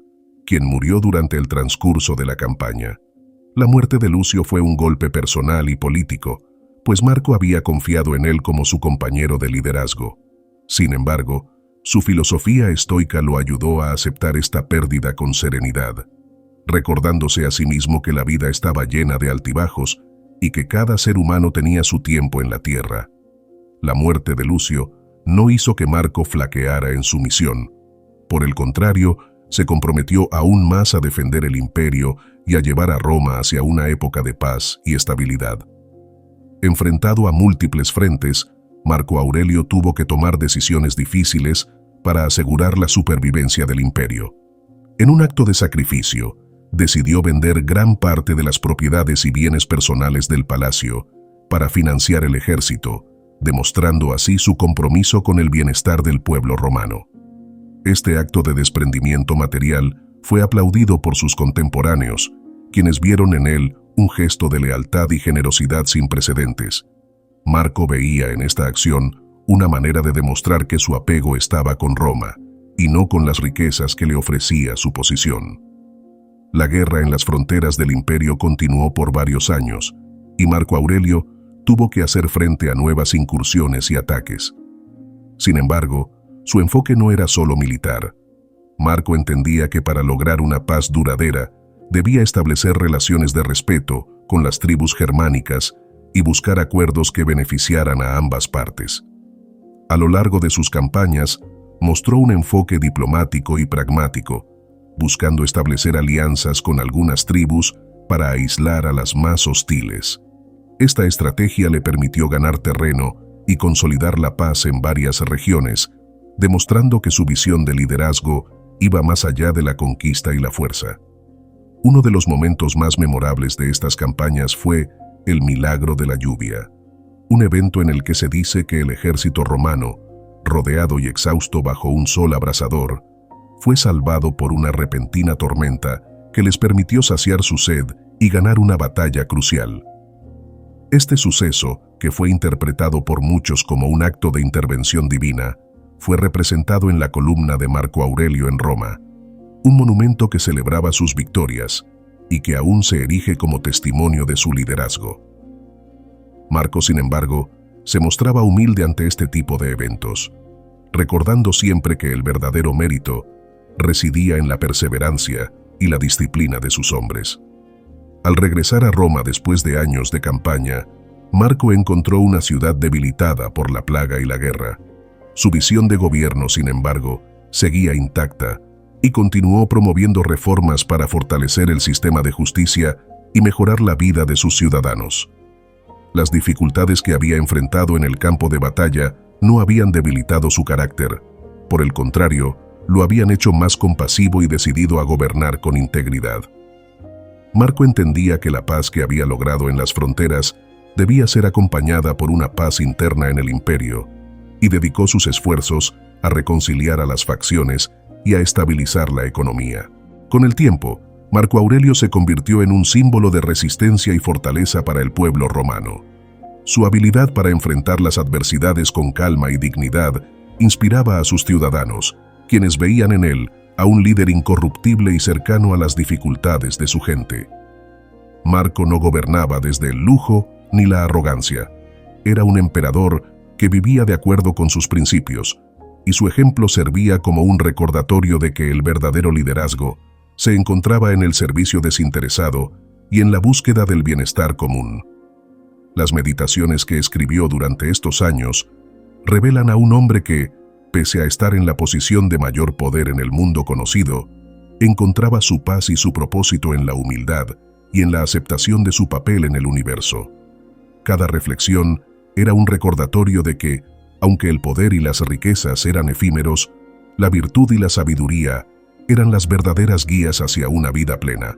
quien murió durante el transcurso de la campaña. La muerte de Lucio fue un golpe personal y político, pues Marco había confiado en él como su compañero de liderazgo. Sin embargo, su filosofía estoica lo ayudó a aceptar esta pérdida con serenidad, recordándose a sí mismo que la vida estaba llena de altibajos y que cada ser humano tenía su tiempo en la tierra. La muerte de Lucio no hizo que Marco flaqueara en su misión. Por el contrario, se comprometió aún más a defender el imperio y a llevar a Roma hacia una época de paz y estabilidad. Enfrentado a múltiples frentes, Marco Aurelio tuvo que tomar decisiones difíciles para asegurar la supervivencia del imperio. En un acto de sacrificio, decidió vender gran parte de las propiedades y bienes personales del palacio para financiar el ejército, demostrando así su compromiso con el bienestar del pueblo romano. Este acto de desprendimiento material fue aplaudido por sus contemporáneos, quienes vieron en él un gesto de lealtad y generosidad sin precedentes. Marco veía en esta acción una manera de demostrar que su apego estaba con Roma, y no con las riquezas que le ofrecía su posición. La guerra en las fronteras del imperio continuó por varios años, y Marco Aurelio tuvo que hacer frente a nuevas incursiones y ataques. Sin embargo, su enfoque no era solo militar. Marco entendía que para lograr una paz duradera, debía establecer relaciones de respeto con las tribus germánicas y buscar acuerdos que beneficiaran a ambas partes. A lo largo de sus campañas, mostró un enfoque diplomático y pragmático, buscando establecer alianzas con algunas tribus para aislar a las más hostiles. Esta estrategia le permitió ganar terreno y consolidar la paz en varias regiones, demostrando que su visión de liderazgo iba más allá de la conquista y la fuerza. Uno de los momentos más memorables de estas campañas fue el milagro de la lluvia, un evento en el que se dice que el ejército romano, rodeado y exhausto bajo un sol abrasador, fue salvado por una repentina tormenta que les permitió saciar su sed y ganar una batalla crucial. Este suceso, que fue interpretado por muchos como un acto de intervención divina, fue representado en la columna de Marco Aurelio en Roma, un monumento que celebraba sus victorias y que aún se erige como testimonio de su liderazgo. Marco, sin embargo, se mostraba humilde ante este tipo de eventos, recordando siempre que el verdadero mérito residía en la perseverancia y la disciplina de sus hombres. Al regresar a Roma después de años de campaña, Marco encontró una ciudad debilitada por la plaga y la guerra. Su visión de gobierno, sin embargo, seguía intacta y continuó promoviendo reformas para fortalecer el sistema de justicia y mejorar la vida de sus ciudadanos. Las dificultades que había enfrentado en el campo de batalla no habían debilitado su carácter. Por el contrario, lo habían hecho más compasivo y decidido a gobernar con integridad. Marco entendía que la paz que había logrado en las fronteras debía ser acompañada por una paz interna en el imperio, y dedicó sus esfuerzos a reconciliar a las facciones y a estabilizar la economía. Con el tiempo, Marco Aurelio se convirtió en un símbolo de resistencia y fortaleza para el pueblo romano. Su habilidad para enfrentar las adversidades con calma y dignidad inspiraba a sus ciudadanos, quienes veían en él a un líder incorruptible y cercano a las dificultades de su gente. Marco no gobernaba desde el lujo ni la arrogancia. Era un emperador que vivía de acuerdo con sus principios, y su ejemplo servía como un recordatorio de que el verdadero liderazgo se encontraba en el servicio desinteresado y en la búsqueda del bienestar común. Las meditaciones que escribió durante estos años revelan a un hombre que, pese a estar en la posición de mayor poder en el mundo conocido, encontraba su paz y su propósito en la humildad y en la aceptación de su papel en el universo. Cada reflexión era un recordatorio de que, aunque el poder y las riquezas eran efímeros, la virtud y la sabiduría eran las verdaderas guías hacia una vida plena.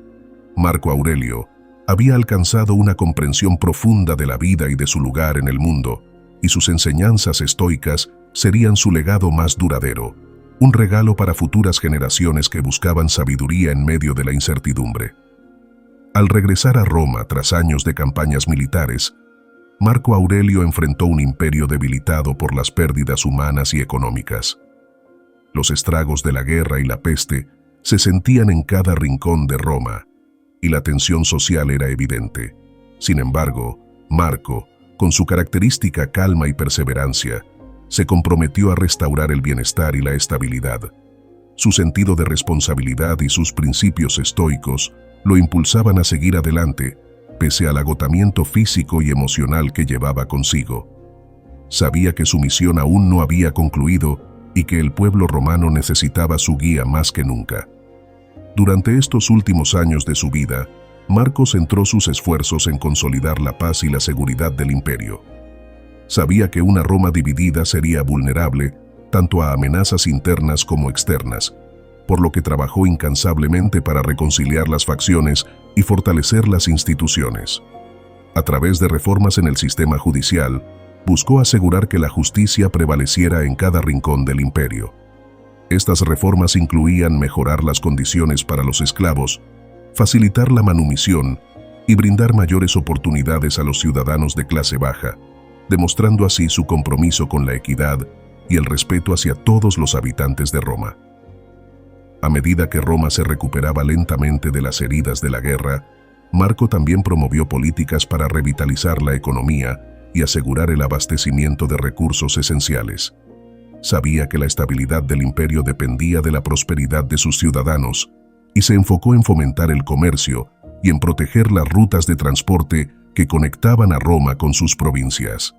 Marco Aurelio había alcanzado una comprensión profunda de la vida y de su lugar en el mundo, y sus enseñanzas estoicas serían su legado más duradero, un regalo para futuras generaciones que buscaban sabiduría en medio de la incertidumbre. Al regresar a Roma tras años de campañas militares, Marco Aurelio enfrentó un imperio debilitado por las pérdidas humanas y económicas. Los estragos de la guerra y la peste se sentían en cada rincón de Roma, y la tensión social era evidente. Sin embargo, Marco, con su característica calma y perseverancia, se comprometió a restaurar el bienestar y la estabilidad. Su sentido de responsabilidad y sus principios estoicos lo impulsaban a seguir adelante, pese al agotamiento físico y emocional que llevaba consigo. Sabía que su misión aún no había concluido y que el pueblo romano necesitaba su guía más que nunca. Durante estos últimos años de su vida, Marco centró sus esfuerzos en consolidar la paz y la seguridad del imperio. Sabía que una Roma dividida sería vulnerable tanto a amenazas internas como externas, por lo que trabajó incansablemente para reconciliar las facciones y fortalecer las instituciones. A través de reformas en el sistema judicial, buscó asegurar que la justicia prevaleciera en cada rincón del imperio. Estas reformas incluían mejorar las condiciones para los esclavos, facilitar la manumisión y brindar mayores oportunidades a los ciudadanos de clase baja, demostrando así su compromiso con la equidad y el respeto hacia todos los habitantes de Roma. A medida que Roma se recuperaba lentamente de las heridas de la guerra, Marco también promovió políticas para revitalizar la economía y asegurar el abastecimiento de recursos esenciales. Sabía que la estabilidad del imperio dependía de la prosperidad de sus ciudadanos y se enfocó en fomentar el comercio y en proteger las rutas de transporte que conectaban a Roma con sus provincias.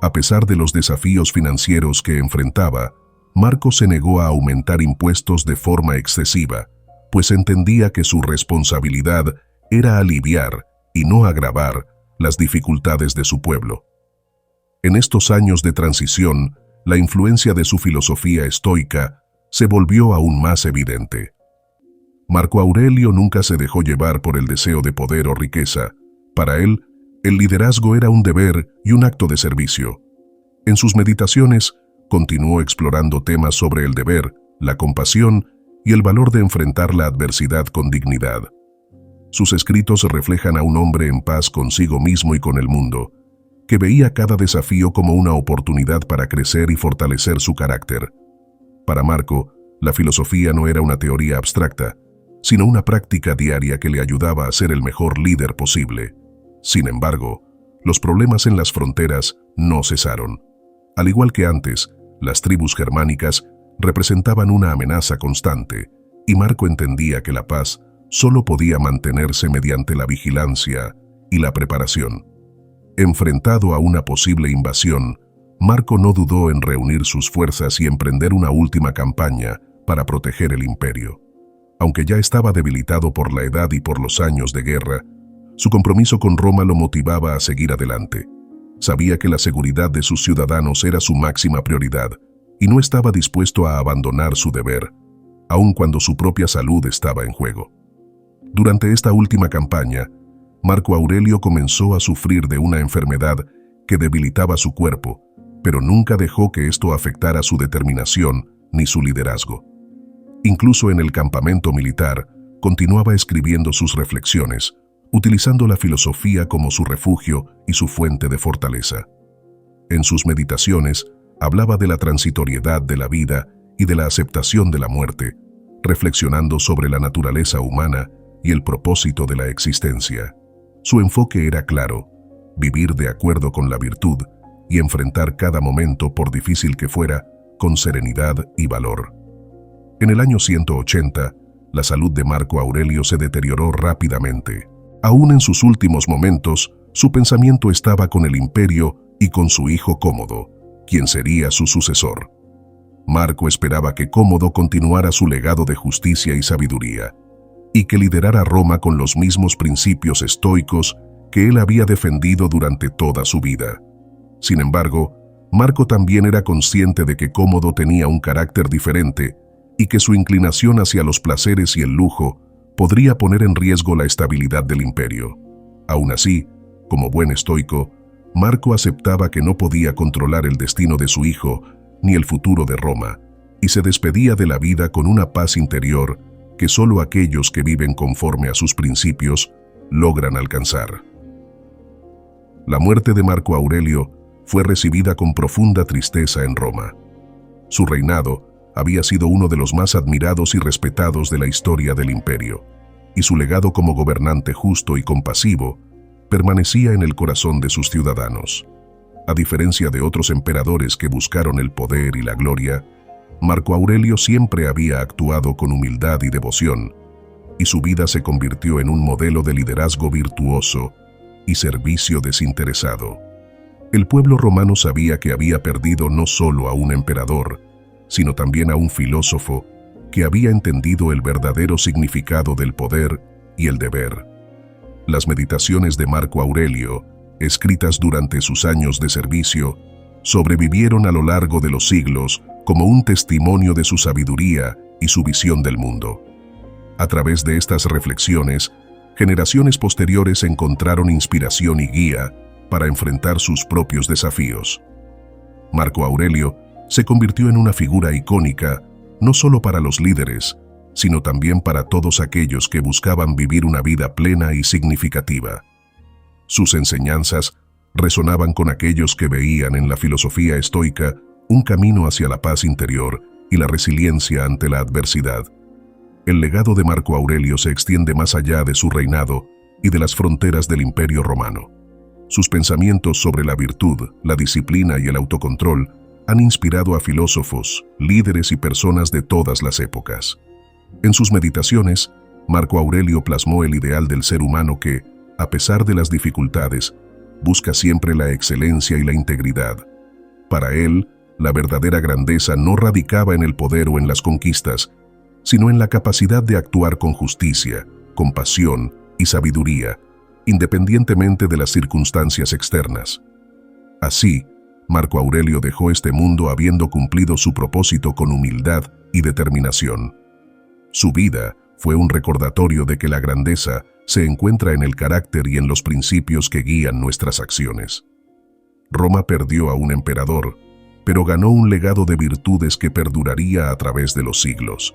A pesar de los desafíos financieros que enfrentaba, Marco se negó a aumentar impuestos de forma excesiva, pues entendía que su responsabilidad era aliviar y no agravar las dificultades de su pueblo. En estos años de transición, la influencia de su filosofía estoica se volvió aún más evidente. Marco Aurelio nunca se dejó llevar por el deseo de poder o riqueza. Para él, el liderazgo era un deber y un acto de servicio. En sus meditaciones, continuó explorando temas sobre el deber, la compasión y el valor de enfrentar la adversidad con dignidad. Sus escritos reflejan a un hombre en paz consigo mismo y con el mundo, que veía cada desafío como una oportunidad para crecer y fortalecer su carácter. Para Marco, la filosofía no era una teoría abstracta, sino una práctica diaria que le ayudaba a ser el mejor líder posible. Sin embargo, los problemas en las fronteras no cesaron. Al igual que antes, las tribus germánicas representaban una amenaza constante, y Marco entendía que la paz solo podía mantenerse mediante la vigilancia y la preparación. Enfrentado a una posible invasión, Marco no dudó en reunir sus fuerzas y emprender una última campaña para proteger el imperio. Aunque ya estaba debilitado por la edad y por los años de guerra, su compromiso con Roma lo motivaba a seguir adelante. Sabía que la seguridad de sus ciudadanos era su máxima prioridad y no estaba dispuesto a abandonar su deber, aun cuando su propia salud estaba en juego. Durante esta última campaña, Marco Aurelio comenzó a sufrir de una enfermedad que debilitaba su cuerpo, pero nunca dejó que esto afectara su determinación ni su liderazgo. Incluso en el campamento militar, continuaba escribiendo sus reflexiones, utilizando la filosofía como su refugio y su fuente de fortaleza. En sus meditaciones, hablaba de la transitoriedad de la vida y de la aceptación de la muerte, reflexionando sobre la naturaleza humana y el propósito de la existencia. Su enfoque era claro: vivir de acuerdo con la virtud y enfrentar cada momento, por difícil que fuera, con serenidad y valor. En el año 180, la salud de Marco Aurelio se deterioró rápidamente. Aún en sus últimos momentos, su pensamiento estaba con el imperio y con su hijo Cómodo, quien sería su sucesor. Marco esperaba que Cómodo continuara su legado de justicia y sabiduría, y que liderara Roma con los mismos principios estoicos que él había defendido durante toda su vida. Sin embargo, Marco también era consciente de que Cómodo tenía un carácter diferente y que su inclinación hacia los placeres y el lujo podría poner en riesgo la estabilidad del imperio. Aún así, como buen estoico, Marco aceptaba que no podía controlar el destino de su hijo ni el futuro de Roma, y se despedía de la vida con una paz interior que solo aquellos que viven conforme a sus principios logran alcanzar. La muerte de Marco Aurelio fue recibida con profunda tristeza en Roma. Su reinado había sido uno de los más admirados y respetados de la historia del imperio, y su legado como gobernante justo y compasivo permanecía en el corazón de sus ciudadanos. A diferencia de otros emperadores que buscaron el poder y la gloria, Marco Aurelio siempre había actuado con humildad y devoción, y su vida se convirtió en un modelo de liderazgo virtuoso y servicio desinteresado. El pueblo romano sabía que había perdido no solo a un emperador, sino también a un filósofo que había entendido el verdadero significado del poder y el deber. Las meditaciones de Marco Aurelio, escritas durante sus años de servicio, sobrevivieron a lo largo de los siglos como un testimonio de su sabiduría y su visión del mundo. A través de estas reflexiones, generaciones posteriores encontraron inspiración y guía para enfrentar sus propios desafíos. Marco Aurelio se convirtió en una figura icónica no solo para los líderes, sino también para todos aquellos que buscaban vivir una vida plena y significativa. Sus enseñanzas resonaban con aquellos que veían en la filosofía estoica un camino hacia la paz interior y la resiliencia ante la adversidad. El legado de Marco Aurelio se extiende más allá de su reinado y de las fronteras del Imperio Romano. Sus pensamientos sobre la virtud, la disciplina y el autocontrol han inspirado a filósofos, líderes y personas de todas las épocas. En sus meditaciones, Marco Aurelio plasmó el ideal del ser humano que, a pesar de las dificultades, busca siempre la excelencia y la integridad. Para él, la verdadera grandeza no radicaba en el poder o en las conquistas, sino en la capacidad de actuar con justicia, compasión y sabiduría, independientemente de las circunstancias externas. Así, Marco Aurelio dejó este mundo habiendo cumplido su propósito con humildad y determinación. Su vida fue un recordatorio de que la grandeza se encuentra en el carácter y en los principios que guían nuestras acciones. Roma perdió a un emperador, pero ganó un legado de virtudes que perduraría a través de los siglos.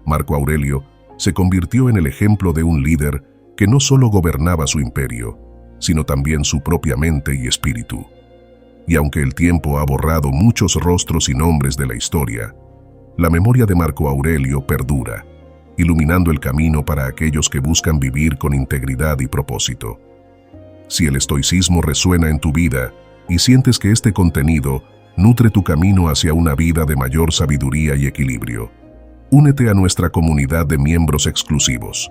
Marco Aurelio se convirtió en el ejemplo de un líder que no solo gobernaba su imperio, sino también su propia mente y espíritu. Y aunque el tiempo ha borrado muchos rostros y nombres de la historia, la memoria de Marco Aurelio perdura, iluminando el camino para aquellos que buscan vivir con integridad y propósito. Si el estoicismo resuena en tu vida y sientes que este contenido nutre tu camino hacia una vida de mayor sabiduría y equilibrio, únete a nuestra comunidad de miembros exclusivos.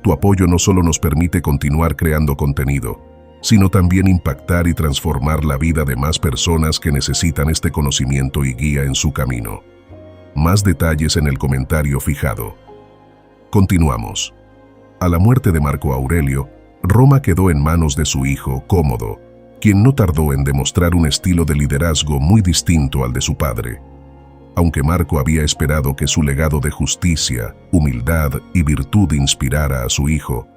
Tu apoyo no solo nos permite continuar creando contenido, sino también impactar y transformar la vida de más personas que necesitan este conocimiento y guía en su camino. Más detalles en el comentario fijado. Continuamos. A la muerte de Marco Aurelio, Roma quedó en manos de su hijo, Cómodo, quien no tardó en demostrar un estilo de liderazgo muy distinto al de su padre. Aunque Marco había esperado que su legado de justicia, humildad y virtud inspirara a su hijo,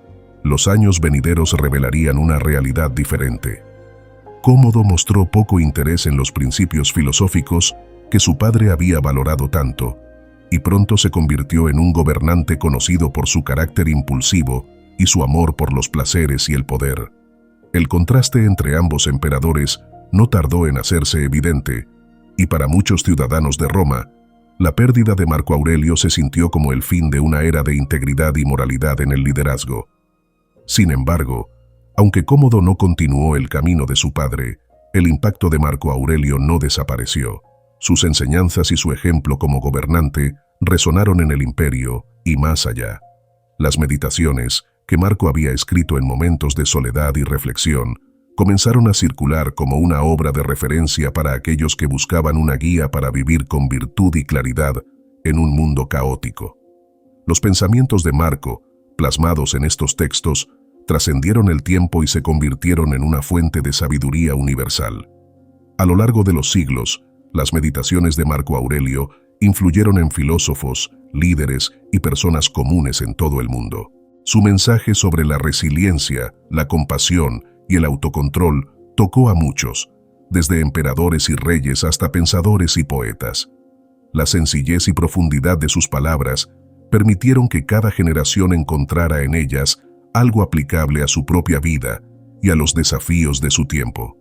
los años venideros revelarían una realidad diferente. Cómodo mostró poco interés en los principios filosóficos que su padre había valorado tanto, y pronto se convirtió en un gobernante conocido por su carácter impulsivo y su amor por los placeres y el poder. El contraste entre ambos emperadores no tardó en hacerse evidente, y para muchos ciudadanos de Roma, la pérdida de Marco Aurelio se sintió como el fin de una era de integridad y moralidad en el liderazgo. Sin embargo, aunque Cómodo no continuó el camino de su padre, el impacto de Marco Aurelio no desapareció. Sus enseñanzas y su ejemplo como gobernante resonaron en el imperio y más allá. Las meditaciones, que Marco había escrito en momentos de soledad y reflexión, comenzaron a circular como una obra de referencia para aquellos que buscaban una guía para vivir con virtud y claridad en un mundo caótico. Los pensamientos de Marco, plasmados en estos textos, trascendieron el tiempo y se convirtieron en una fuente de sabiduría universal. A lo largo de los siglos, las meditaciones de Marco Aurelio influyeron en filósofos, líderes y personas comunes en todo el mundo. Su mensaje sobre la resiliencia, la compasión y el autocontrol tocó a muchos, desde emperadores y reyes hasta pensadores y poetas. La sencillez y profundidad de sus palabras permitieron que cada generación encontrara en ellas algo aplicable a su propia vida y a los desafíos de su tiempo.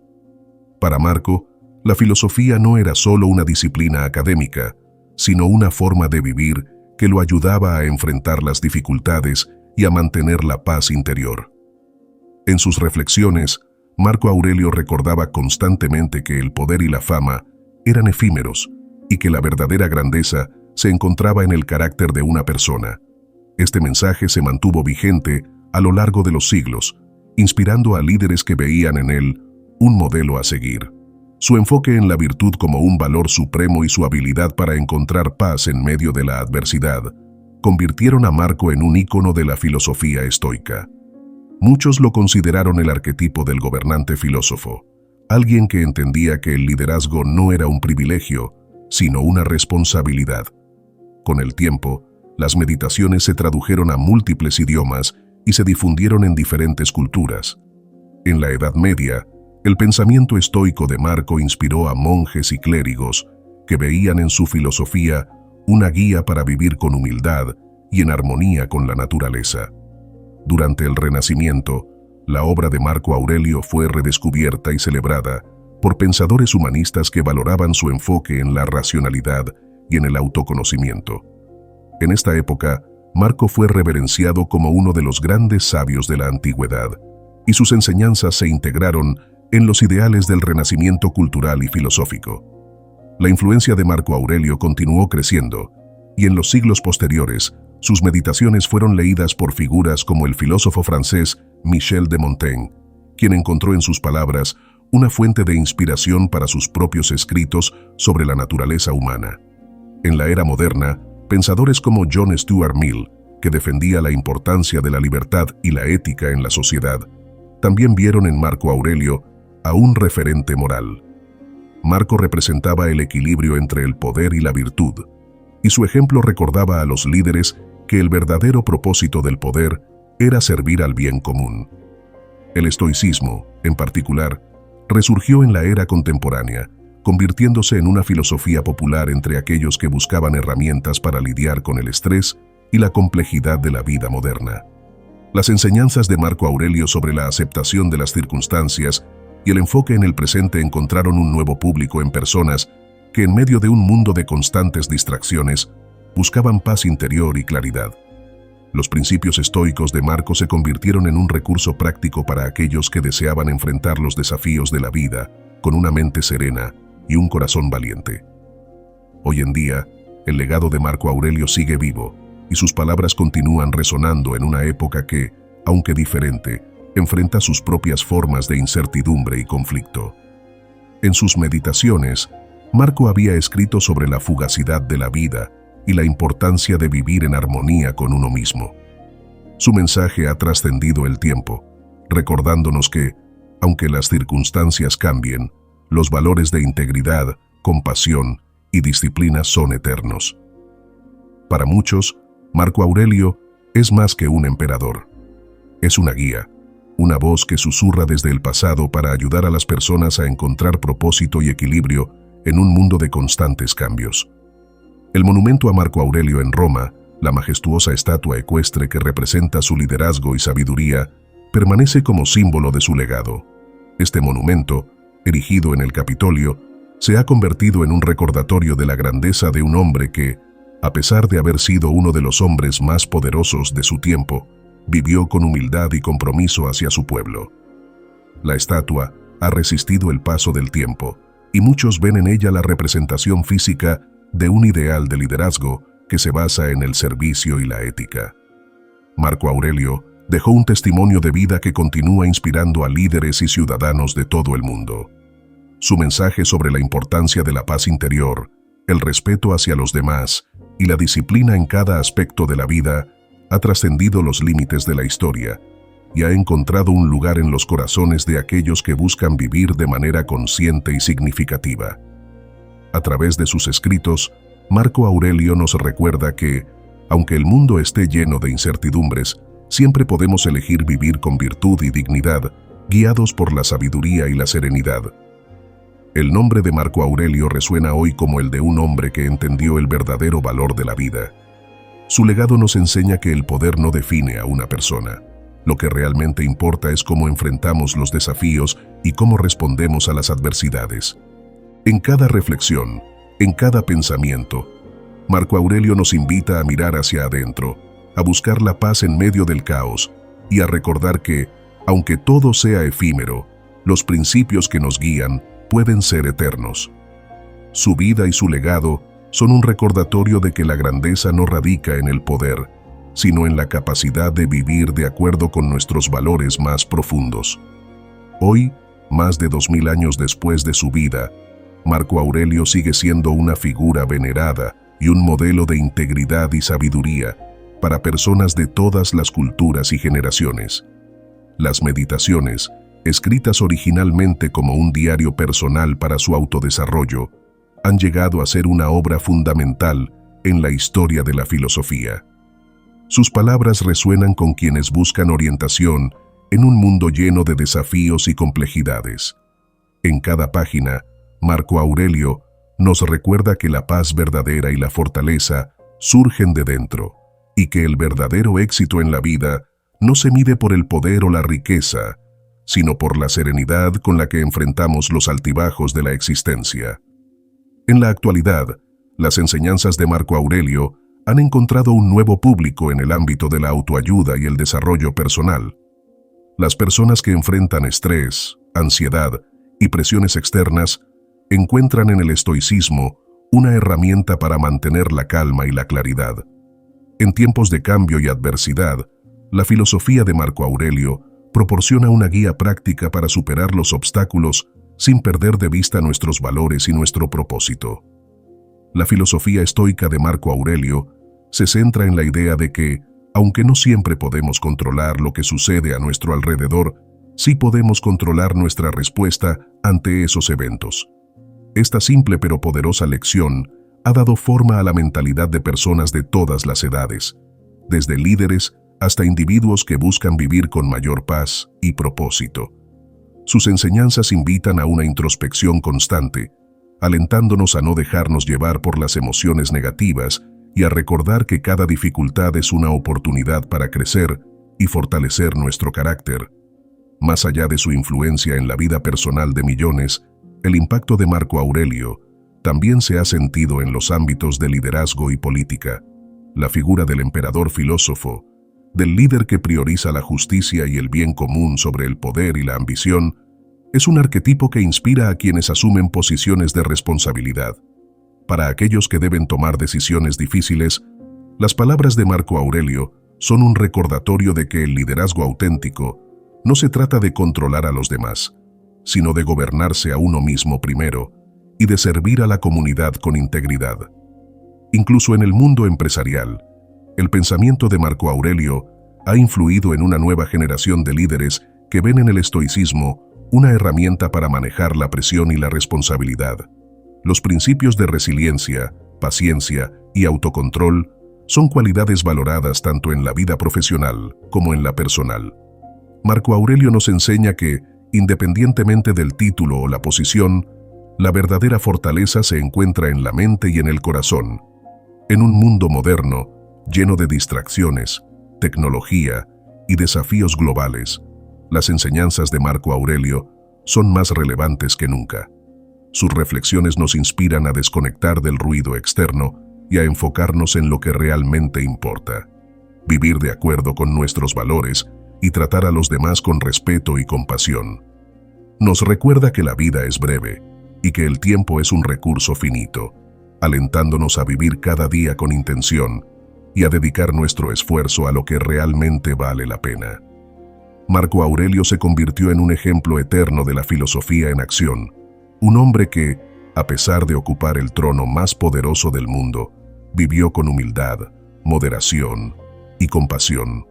Para Marco, la filosofía no era solo una disciplina académica, sino una forma de vivir que lo ayudaba a enfrentar las dificultades y a mantener la paz interior. En sus reflexiones, Marco Aurelio recordaba constantemente que el poder y la fama eran efímeros y que la verdadera grandeza se encontraba en el carácter de una persona. Este mensaje se mantuvo vigente a lo largo de los siglos, inspirando a líderes que veían en él un modelo a seguir. Su enfoque en la virtud como un valor supremo y su habilidad para encontrar paz en medio de la adversidad convirtieron a Marco en un ícono de la filosofía estoica. Muchos lo consideraron el arquetipo del gobernante filósofo, alguien que entendía que el liderazgo no era un privilegio, sino una responsabilidad. Con el tiempo, las meditaciones se tradujeron a múltiples idiomas y se difundieron en diferentes culturas. En la Edad Media, el pensamiento estoico de Marco inspiró a monjes y clérigos que veían en su filosofía una guía para vivir con humildad y en armonía con la naturaleza. Durante el Renacimiento, la obra de Marco Aurelio fue redescubierta y celebrada por pensadores humanistas que valoraban su enfoque en la racionalidad y en el autoconocimiento. En esta época, Marco fue reverenciado como uno de los grandes sabios de la antigüedad, y sus enseñanzas se integraron en los ideales del renacimiento cultural y filosófico. La influencia de Marco Aurelio continuó creciendo, y en los siglos posteriores, sus meditaciones fueron leídas por figuras como el filósofo francés Michel de Montaigne, quien encontró en sus palabras una fuente de inspiración para sus propios escritos sobre la naturaleza humana. En la era moderna, pensadores como John Stuart Mill, que defendía la importancia de la libertad y la ética en la sociedad, también vieron en Marco Aurelio a un referente moral. Marco representaba el equilibrio entre el poder y la virtud, y su ejemplo recordaba a los líderes que el verdadero propósito del poder era servir al bien común. El estoicismo, en particular, resurgió en la era contemporánea, convirtiéndose en una filosofía popular entre aquellos que buscaban herramientas para lidiar con el estrés y la complejidad de la vida moderna. Las enseñanzas de Marco Aurelio sobre la aceptación de las circunstancias y el enfoque en el presente encontraron un nuevo público en personas que en medio de un mundo de constantes distracciones buscaban paz interior y claridad. Los principios estoicos de Marco se convirtieron en un recurso práctico para aquellos que deseaban enfrentar los desafíos de la vida con una mente serena y un corazón valiente. Hoy en día, el legado de Marco Aurelio sigue vivo y sus palabras continúan resonando en una época que, aunque diferente, enfrenta sus propias formas de incertidumbre y conflicto. En sus meditaciones, Marco había escrito sobre la fugacidad de la vida y la importancia de vivir en armonía con uno mismo. Su mensaje ha trascendido el tiempo, recordándonos que, aunque las circunstancias cambien, los valores de integridad, compasión y disciplina son eternos. Para muchos, Marco Aurelio es más que un emperador. Es una guía, una voz que susurra desde el pasado para ayudar a las personas a encontrar propósito y equilibrio en un mundo de constantes cambios. El monumento a Marco Aurelio en Roma, la majestuosa estatua ecuestre que representa su liderazgo y sabiduría, permanece como símbolo de su legado. Este monumento, erigido en el Capitolio, se ha convertido en un recordatorio de la grandeza de un hombre que, a pesar de haber sido uno de los hombres más poderosos de su tiempo, vivió con humildad y compromiso hacia su pueblo. La estatua ha resistido el paso del tiempo, y muchos ven en ella la representación física de un ideal de liderazgo que se basa en el servicio y la ética. Marco Aurelio dejó un testimonio de vida que continúa inspirando a líderes y ciudadanos de todo el mundo. Su mensaje sobre la importancia de la paz interior, el respeto hacia los demás y la disciplina en cada aspecto de la vida ha trascendido los límites de la historia y ha encontrado un lugar en los corazones de aquellos que buscan vivir de manera consciente y significativa. A través de sus escritos, Marco Aurelio nos recuerda que, aunque el mundo esté lleno de incertidumbres, siempre podemos elegir vivir con virtud y dignidad, guiados por la sabiduría y la serenidad. El nombre de Marco Aurelio resuena hoy como el de un hombre que entendió el verdadero valor de la vida. Su legado nos enseña que el poder no define a una persona. Lo que realmente importa es cómo enfrentamos los desafíos y cómo respondemos a las adversidades. En cada reflexión, en cada pensamiento, Marco Aurelio nos invita a mirar hacia adentro, a buscar la paz en medio del caos y a recordar que, aunque todo sea efímero, los principios que nos guían pueden ser eternos. Su vida y su legado son un recordatorio de que la grandeza no radica en el poder, sino en la capacidad de vivir de acuerdo con nuestros valores más profundos. Hoy, más de 2000 años después de su vida, Marco Aurelio sigue siendo una figura venerada y un modelo de integridad y sabiduría para personas de todas las culturas y generaciones. Las meditaciones, escritas originalmente como un diario personal para su autodesarrollo, han llegado a ser una obra fundamental en la historia de la filosofía. Sus palabras resuenan con quienes buscan orientación en un mundo lleno de desafíos y complejidades. En cada página, Marco Aurelio nos recuerda que la paz verdadera y la fortaleza surgen de dentro, y que el verdadero éxito en la vida no se mide por el poder o la riqueza, sino por la serenidad con la que enfrentamos los altibajos de la existencia. En la actualidad, las enseñanzas de Marco Aurelio han encontrado un nuevo público en el ámbito de la autoayuda y el desarrollo personal. Las personas que enfrentan estrés, ansiedad y presiones externas encuentran en el estoicismo una herramienta para mantener la calma y la claridad. En tiempos de cambio y adversidad, la filosofía de Marco Aurelio proporciona una guía práctica para superar los obstáculos sin perder de vista nuestros valores y nuestro propósito. La filosofía estoica de Marco Aurelio se centra en la idea de que, aunque no siempre podemos controlar lo que sucede a nuestro alrededor, sí podemos controlar nuestra respuesta ante esos eventos. Esta simple pero poderosa lección ha dado forma a la mentalidad de personas de todas las edades, desde líderes hasta individuos que buscan vivir con mayor paz y propósito. Sus enseñanzas invitan a una introspección constante, alentándonos a no dejarnos llevar por las emociones negativas y a recordar que cada dificultad es una oportunidad para crecer y fortalecer nuestro carácter. Más allá de su influencia en la vida personal de millones, el impacto de Marco Aurelio también se ha sentido en los ámbitos de liderazgo y política. La figura del emperador filósofo, del líder que prioriza la justicia y el bien común sobre el poder y la ambición, es un arquetipo que inspira a quienes asumen posiciones de responsabilidad. Para aquellos que deben tomar decisiones difíciles, las palabras de Marco Aurelio son un recordatorio de que el liderazgo auténtico no se trata de controlar a los demás, sino de gobernarse a uno mismo primero y de servir a la comunidad con integridad. Incluso en el mundo empresarial, el pensamiento de Marco Aurelio ha influido en una nueva generación de líderes que ven en el estoicismo una herramienta para manejar la presión y la responsabilidad. Los principios de resiliencia, paciencia y autocontrol son cualidades valoradas tanto en la vida profesional como en la personal. Marco Aurelio nos enseña que, independientemente del título o la posición, la verdadera fortaleza se encuentra en la mente y en el corazón. En un mundo moderno, lleno de distracciones, tecnología y desafíos globales, las enseñanzas de Marco Aurelio son más relevantes que nunca. Sus reflexiones nos inspiran a desconectar del ruido externo y a enfocarnos en lo que realmente importa. Vivir de acuerdo con nuestros valores y tratar a los demás con respeto y compasión. Nos recuerda que la vida es breve y que el tiempo es un recurso finito, alentándonos a vivir cada día con intención y a dedicar nuestro esfuerzo a lo que realmente vale la pena. Marco Aurelio se convirtió en un ejemplo eterno de la filosofía en acción, un hombre que, a pesar de ocupar el trono más poderoso del mundo, vivió con humildad, moderación y compasión.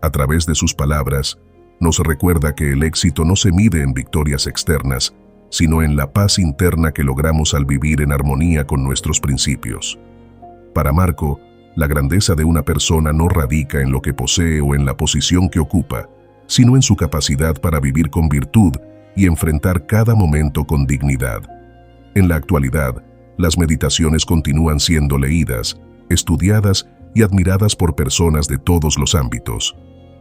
A través de sus palabras, nos recuerda que el éxito no se mide en victorias externas, sino en la paz interna que logramos al vivir en armonía con nuestros principios. Para Marco, la grandeza de una persona no radica en lo que posee o en la posición que ocupa, sino en su capacidad para vivir con virtud y enfrentar cada momento con dignidad. En la actualidad, las meditaciones continúan siendo leídas, estudiadas y admiradas por personas de todos los ámbitos.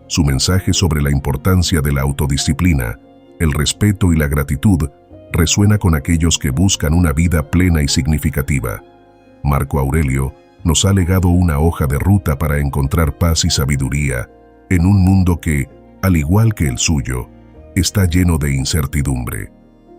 Su mensaje sobre la importancia de la autodisciplina, el respeto y la gratitud resuena con aquellos que buscan una vida plena y significativa. Marco Aurelio nos ha legado una hoja de ruta para encontrar paz y sabiduría en un mundo que, al igual que el suyo, está lleno de incertidumbre.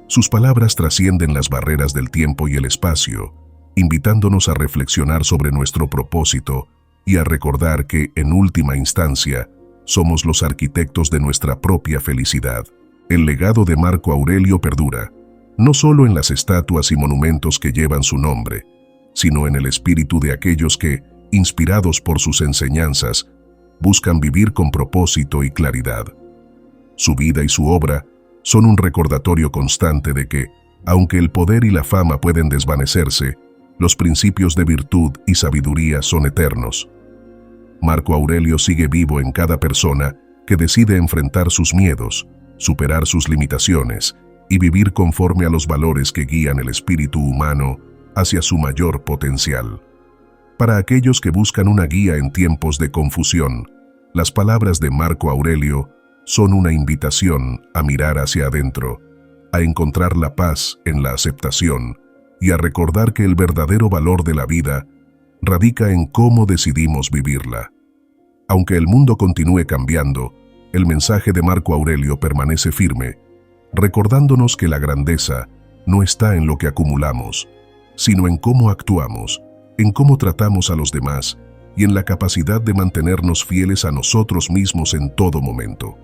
Sus palabras trascienden las barreras del tiempo y el espacio, invitándonos a reflexionar sobre nuestro propósito y a recordar que, en última instancia, somos los arquitectos de nuestra propia felicidad. El legado de Marco Aurelio perdura, no solo en las estatuas y monumentos que llevan su nombre, sino en el espíritu de aquellos que, inspirados por sus enseñanzas, buscan vivir con propósito y claridad. Su vida y su obra son un recordatorio constante de que, aunque el poder y la fama pueden desvanecerse, los principios de virtud y sabiduría son eternos. Marco Aurelio sigue vivo en cada persona que decide enfrentar sus miedos, superar sus limitaciones y vivir conforme a los valores que guían el espíritu humano hacia su mayor potencial. Para aquellos que buscan una guía en tiempos de confusión, las palabras de Marco Aurelio son una invitación a mirar hacia adentro, a encontrar la paz en la aceptación y a recordar que el verdadero valor de la vida radica en cómo decidimos vivirla. Aunque el mundo continúe cambiando, el mensaje de Marco Aurelio permanece firme, recordándonos que la grandeza no está en lo que acumulamos, sino en cómo actuamos, en cómo tratamos a los demás y en la capacidad de mantenernos fieles a nosotros mismos en todo momento.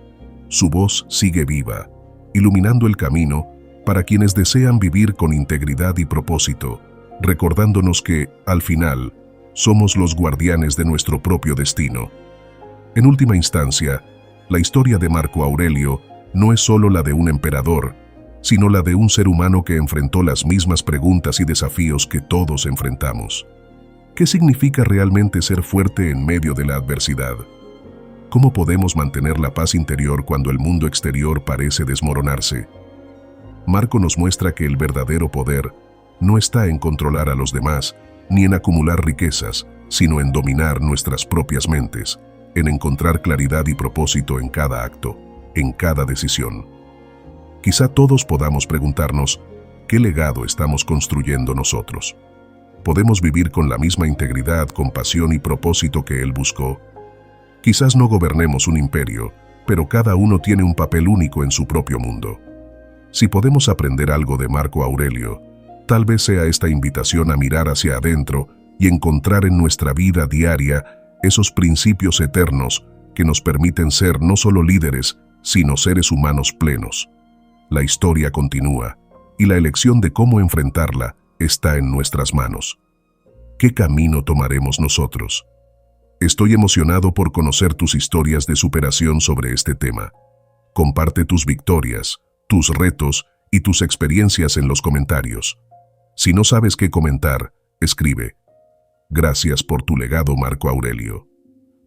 Su voz sigue viva, iluminando el camino para quienes desean vivir con integridad y propósito, recordándonos que, al final, somos los guardianes de nuestro propio destino. En última instancia, la historia de Marco Aurelio no es solo la de un emperador, sino la de un ser humano que enfrentó las mismas preguntas y desafíos que todos enfrentamos. ¿Qué significa realmente ser fuerte en medio de la adversidad? ¿Cómo podemos mantener la paz interior cuando el mundo exterior parece desmoronarse? Marco nos muestra que el verdadero poder no está en controlar a los demás, ni en acumular riquezas, sino en dominar nuestras propias mentes, en encontrar claridad y propósito en cada acto, en cada decisión. Quizá todos podamos preguntarnos, ¿qué legado estamos construyendo nosotros? ¿Podemos vivir con la misma integridad, compasión y propósito que él buscó? Quizás no gobernemos un imperio, pero cada uno tiene un papel único en su propio mundo. Si podemos aprender algo de Marco Aurelio, tal vez sea esta invitación a mirar hacia adentro y encontrar en nuestra vida diaria esos principios eternos que nos permiten ser no solo líderes, sino seres humanos plenos. La historia continúa, y la elección de cómo enfrentarla está en nuestras manos. ¿Qué camino tomaremos nosotros? Estoy emocionado por conocer tus historias de superación sobre este tema. Comparte tus victorias, tus retos y tus experiencias en los comentarios. Si no sabes qué comentar, escribe. Gracias por tu legado, Marco Aurelio.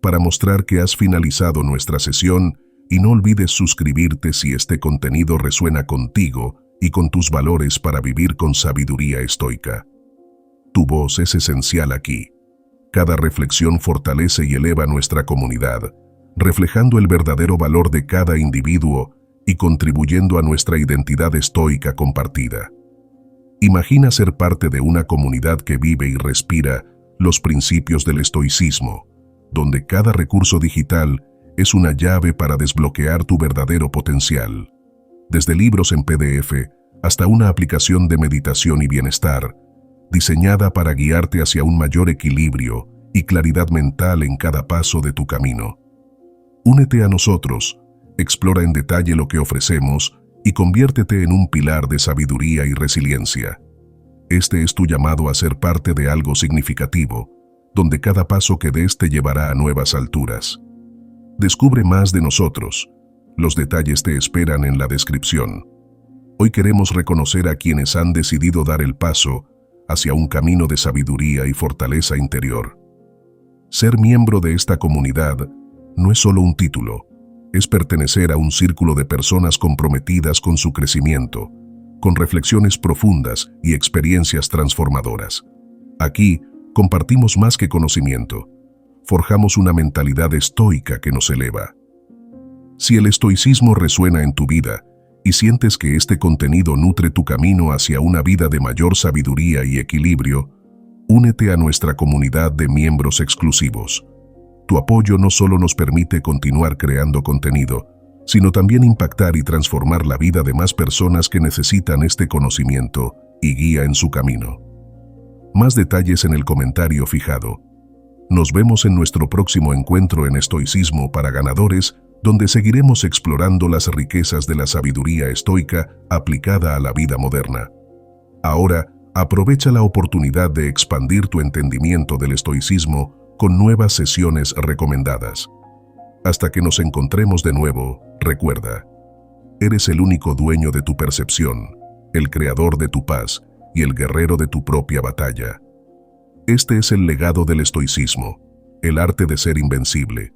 Para mostrar que has finalizado nuestra sesión, y no olvides suscribirte si este contenido resuena contigo y con tus valores para vivir con sabiduría estoica. Tu voz es esencial aquí. Cada reflexión fortalece y eleva nuestra comunidad, reflejando el verdadero valor de cada individuo y contribuyendo a nuestra identidad estoica compartida. Imagina ser parte de una comunidad que vive y respira los principios del estoicismo, donde cada recurso digital es una llave para desbloquear tu verdadero potencial. Desde libros en PDF hasta una aplicación de meditación y bienestar, diseñada para guiarte hacia un mayor equilibrio y claridad mental en cada paso de tu camino. Únete a nosotros, explora en detalle lo que ofrecemos y conviértete en un pilar de sabiduría y resiliencia. Este es tu llamado a ser parte de algo significativo, donde cada paso que des te llevará a nuevas alturas. Descubre más de nosotros. Los detalles te esperan en la descripción. Hoy queremos reconocer a quienes han decidido dar el paso hacia un camino de sabiduría y fortaleza interior. Ser miembro de esta comunidad no es solo un título, es pertenecer a un círculo de personas comprometidas con su crecimiento, con reflexiones profundas y experiencias transformadoras. Aquí compartimos más que conocimiento, forjamos una mentalidad estoica que nos eleva. Si el estoicismo resuena en tu vida y sientes que este contenido nutre tu camino hacia una vida de mayor sabiduría y equilibrio, únete a nuestra comunidad de miembros exclusivos. Tu apoyo no solo nos permite continuar creando contenido, sino también impactar y transformar la vida de más personas que necesitan este conocimiento y guía en su camino. Más detalles en el comentario fijado. Nos vemos en nuestro próximo encuentro en Estoicismo para Ganadores, donde seguiremos explorando las riquezas de la sabiduría estoica aplicada a la vida moderna. Ahora, aprovecha la oportunidad de expandir tu entendimiento del estoicismo con nuevas sesiones recomendadas. Hasta que nos encontremos de nuevo, recuerda, eres el único dueño de tu percepción, el creador de tu paz y el guerrero de tu propia batalla. Este es el legado del estoicismo, el arte de ser invencible,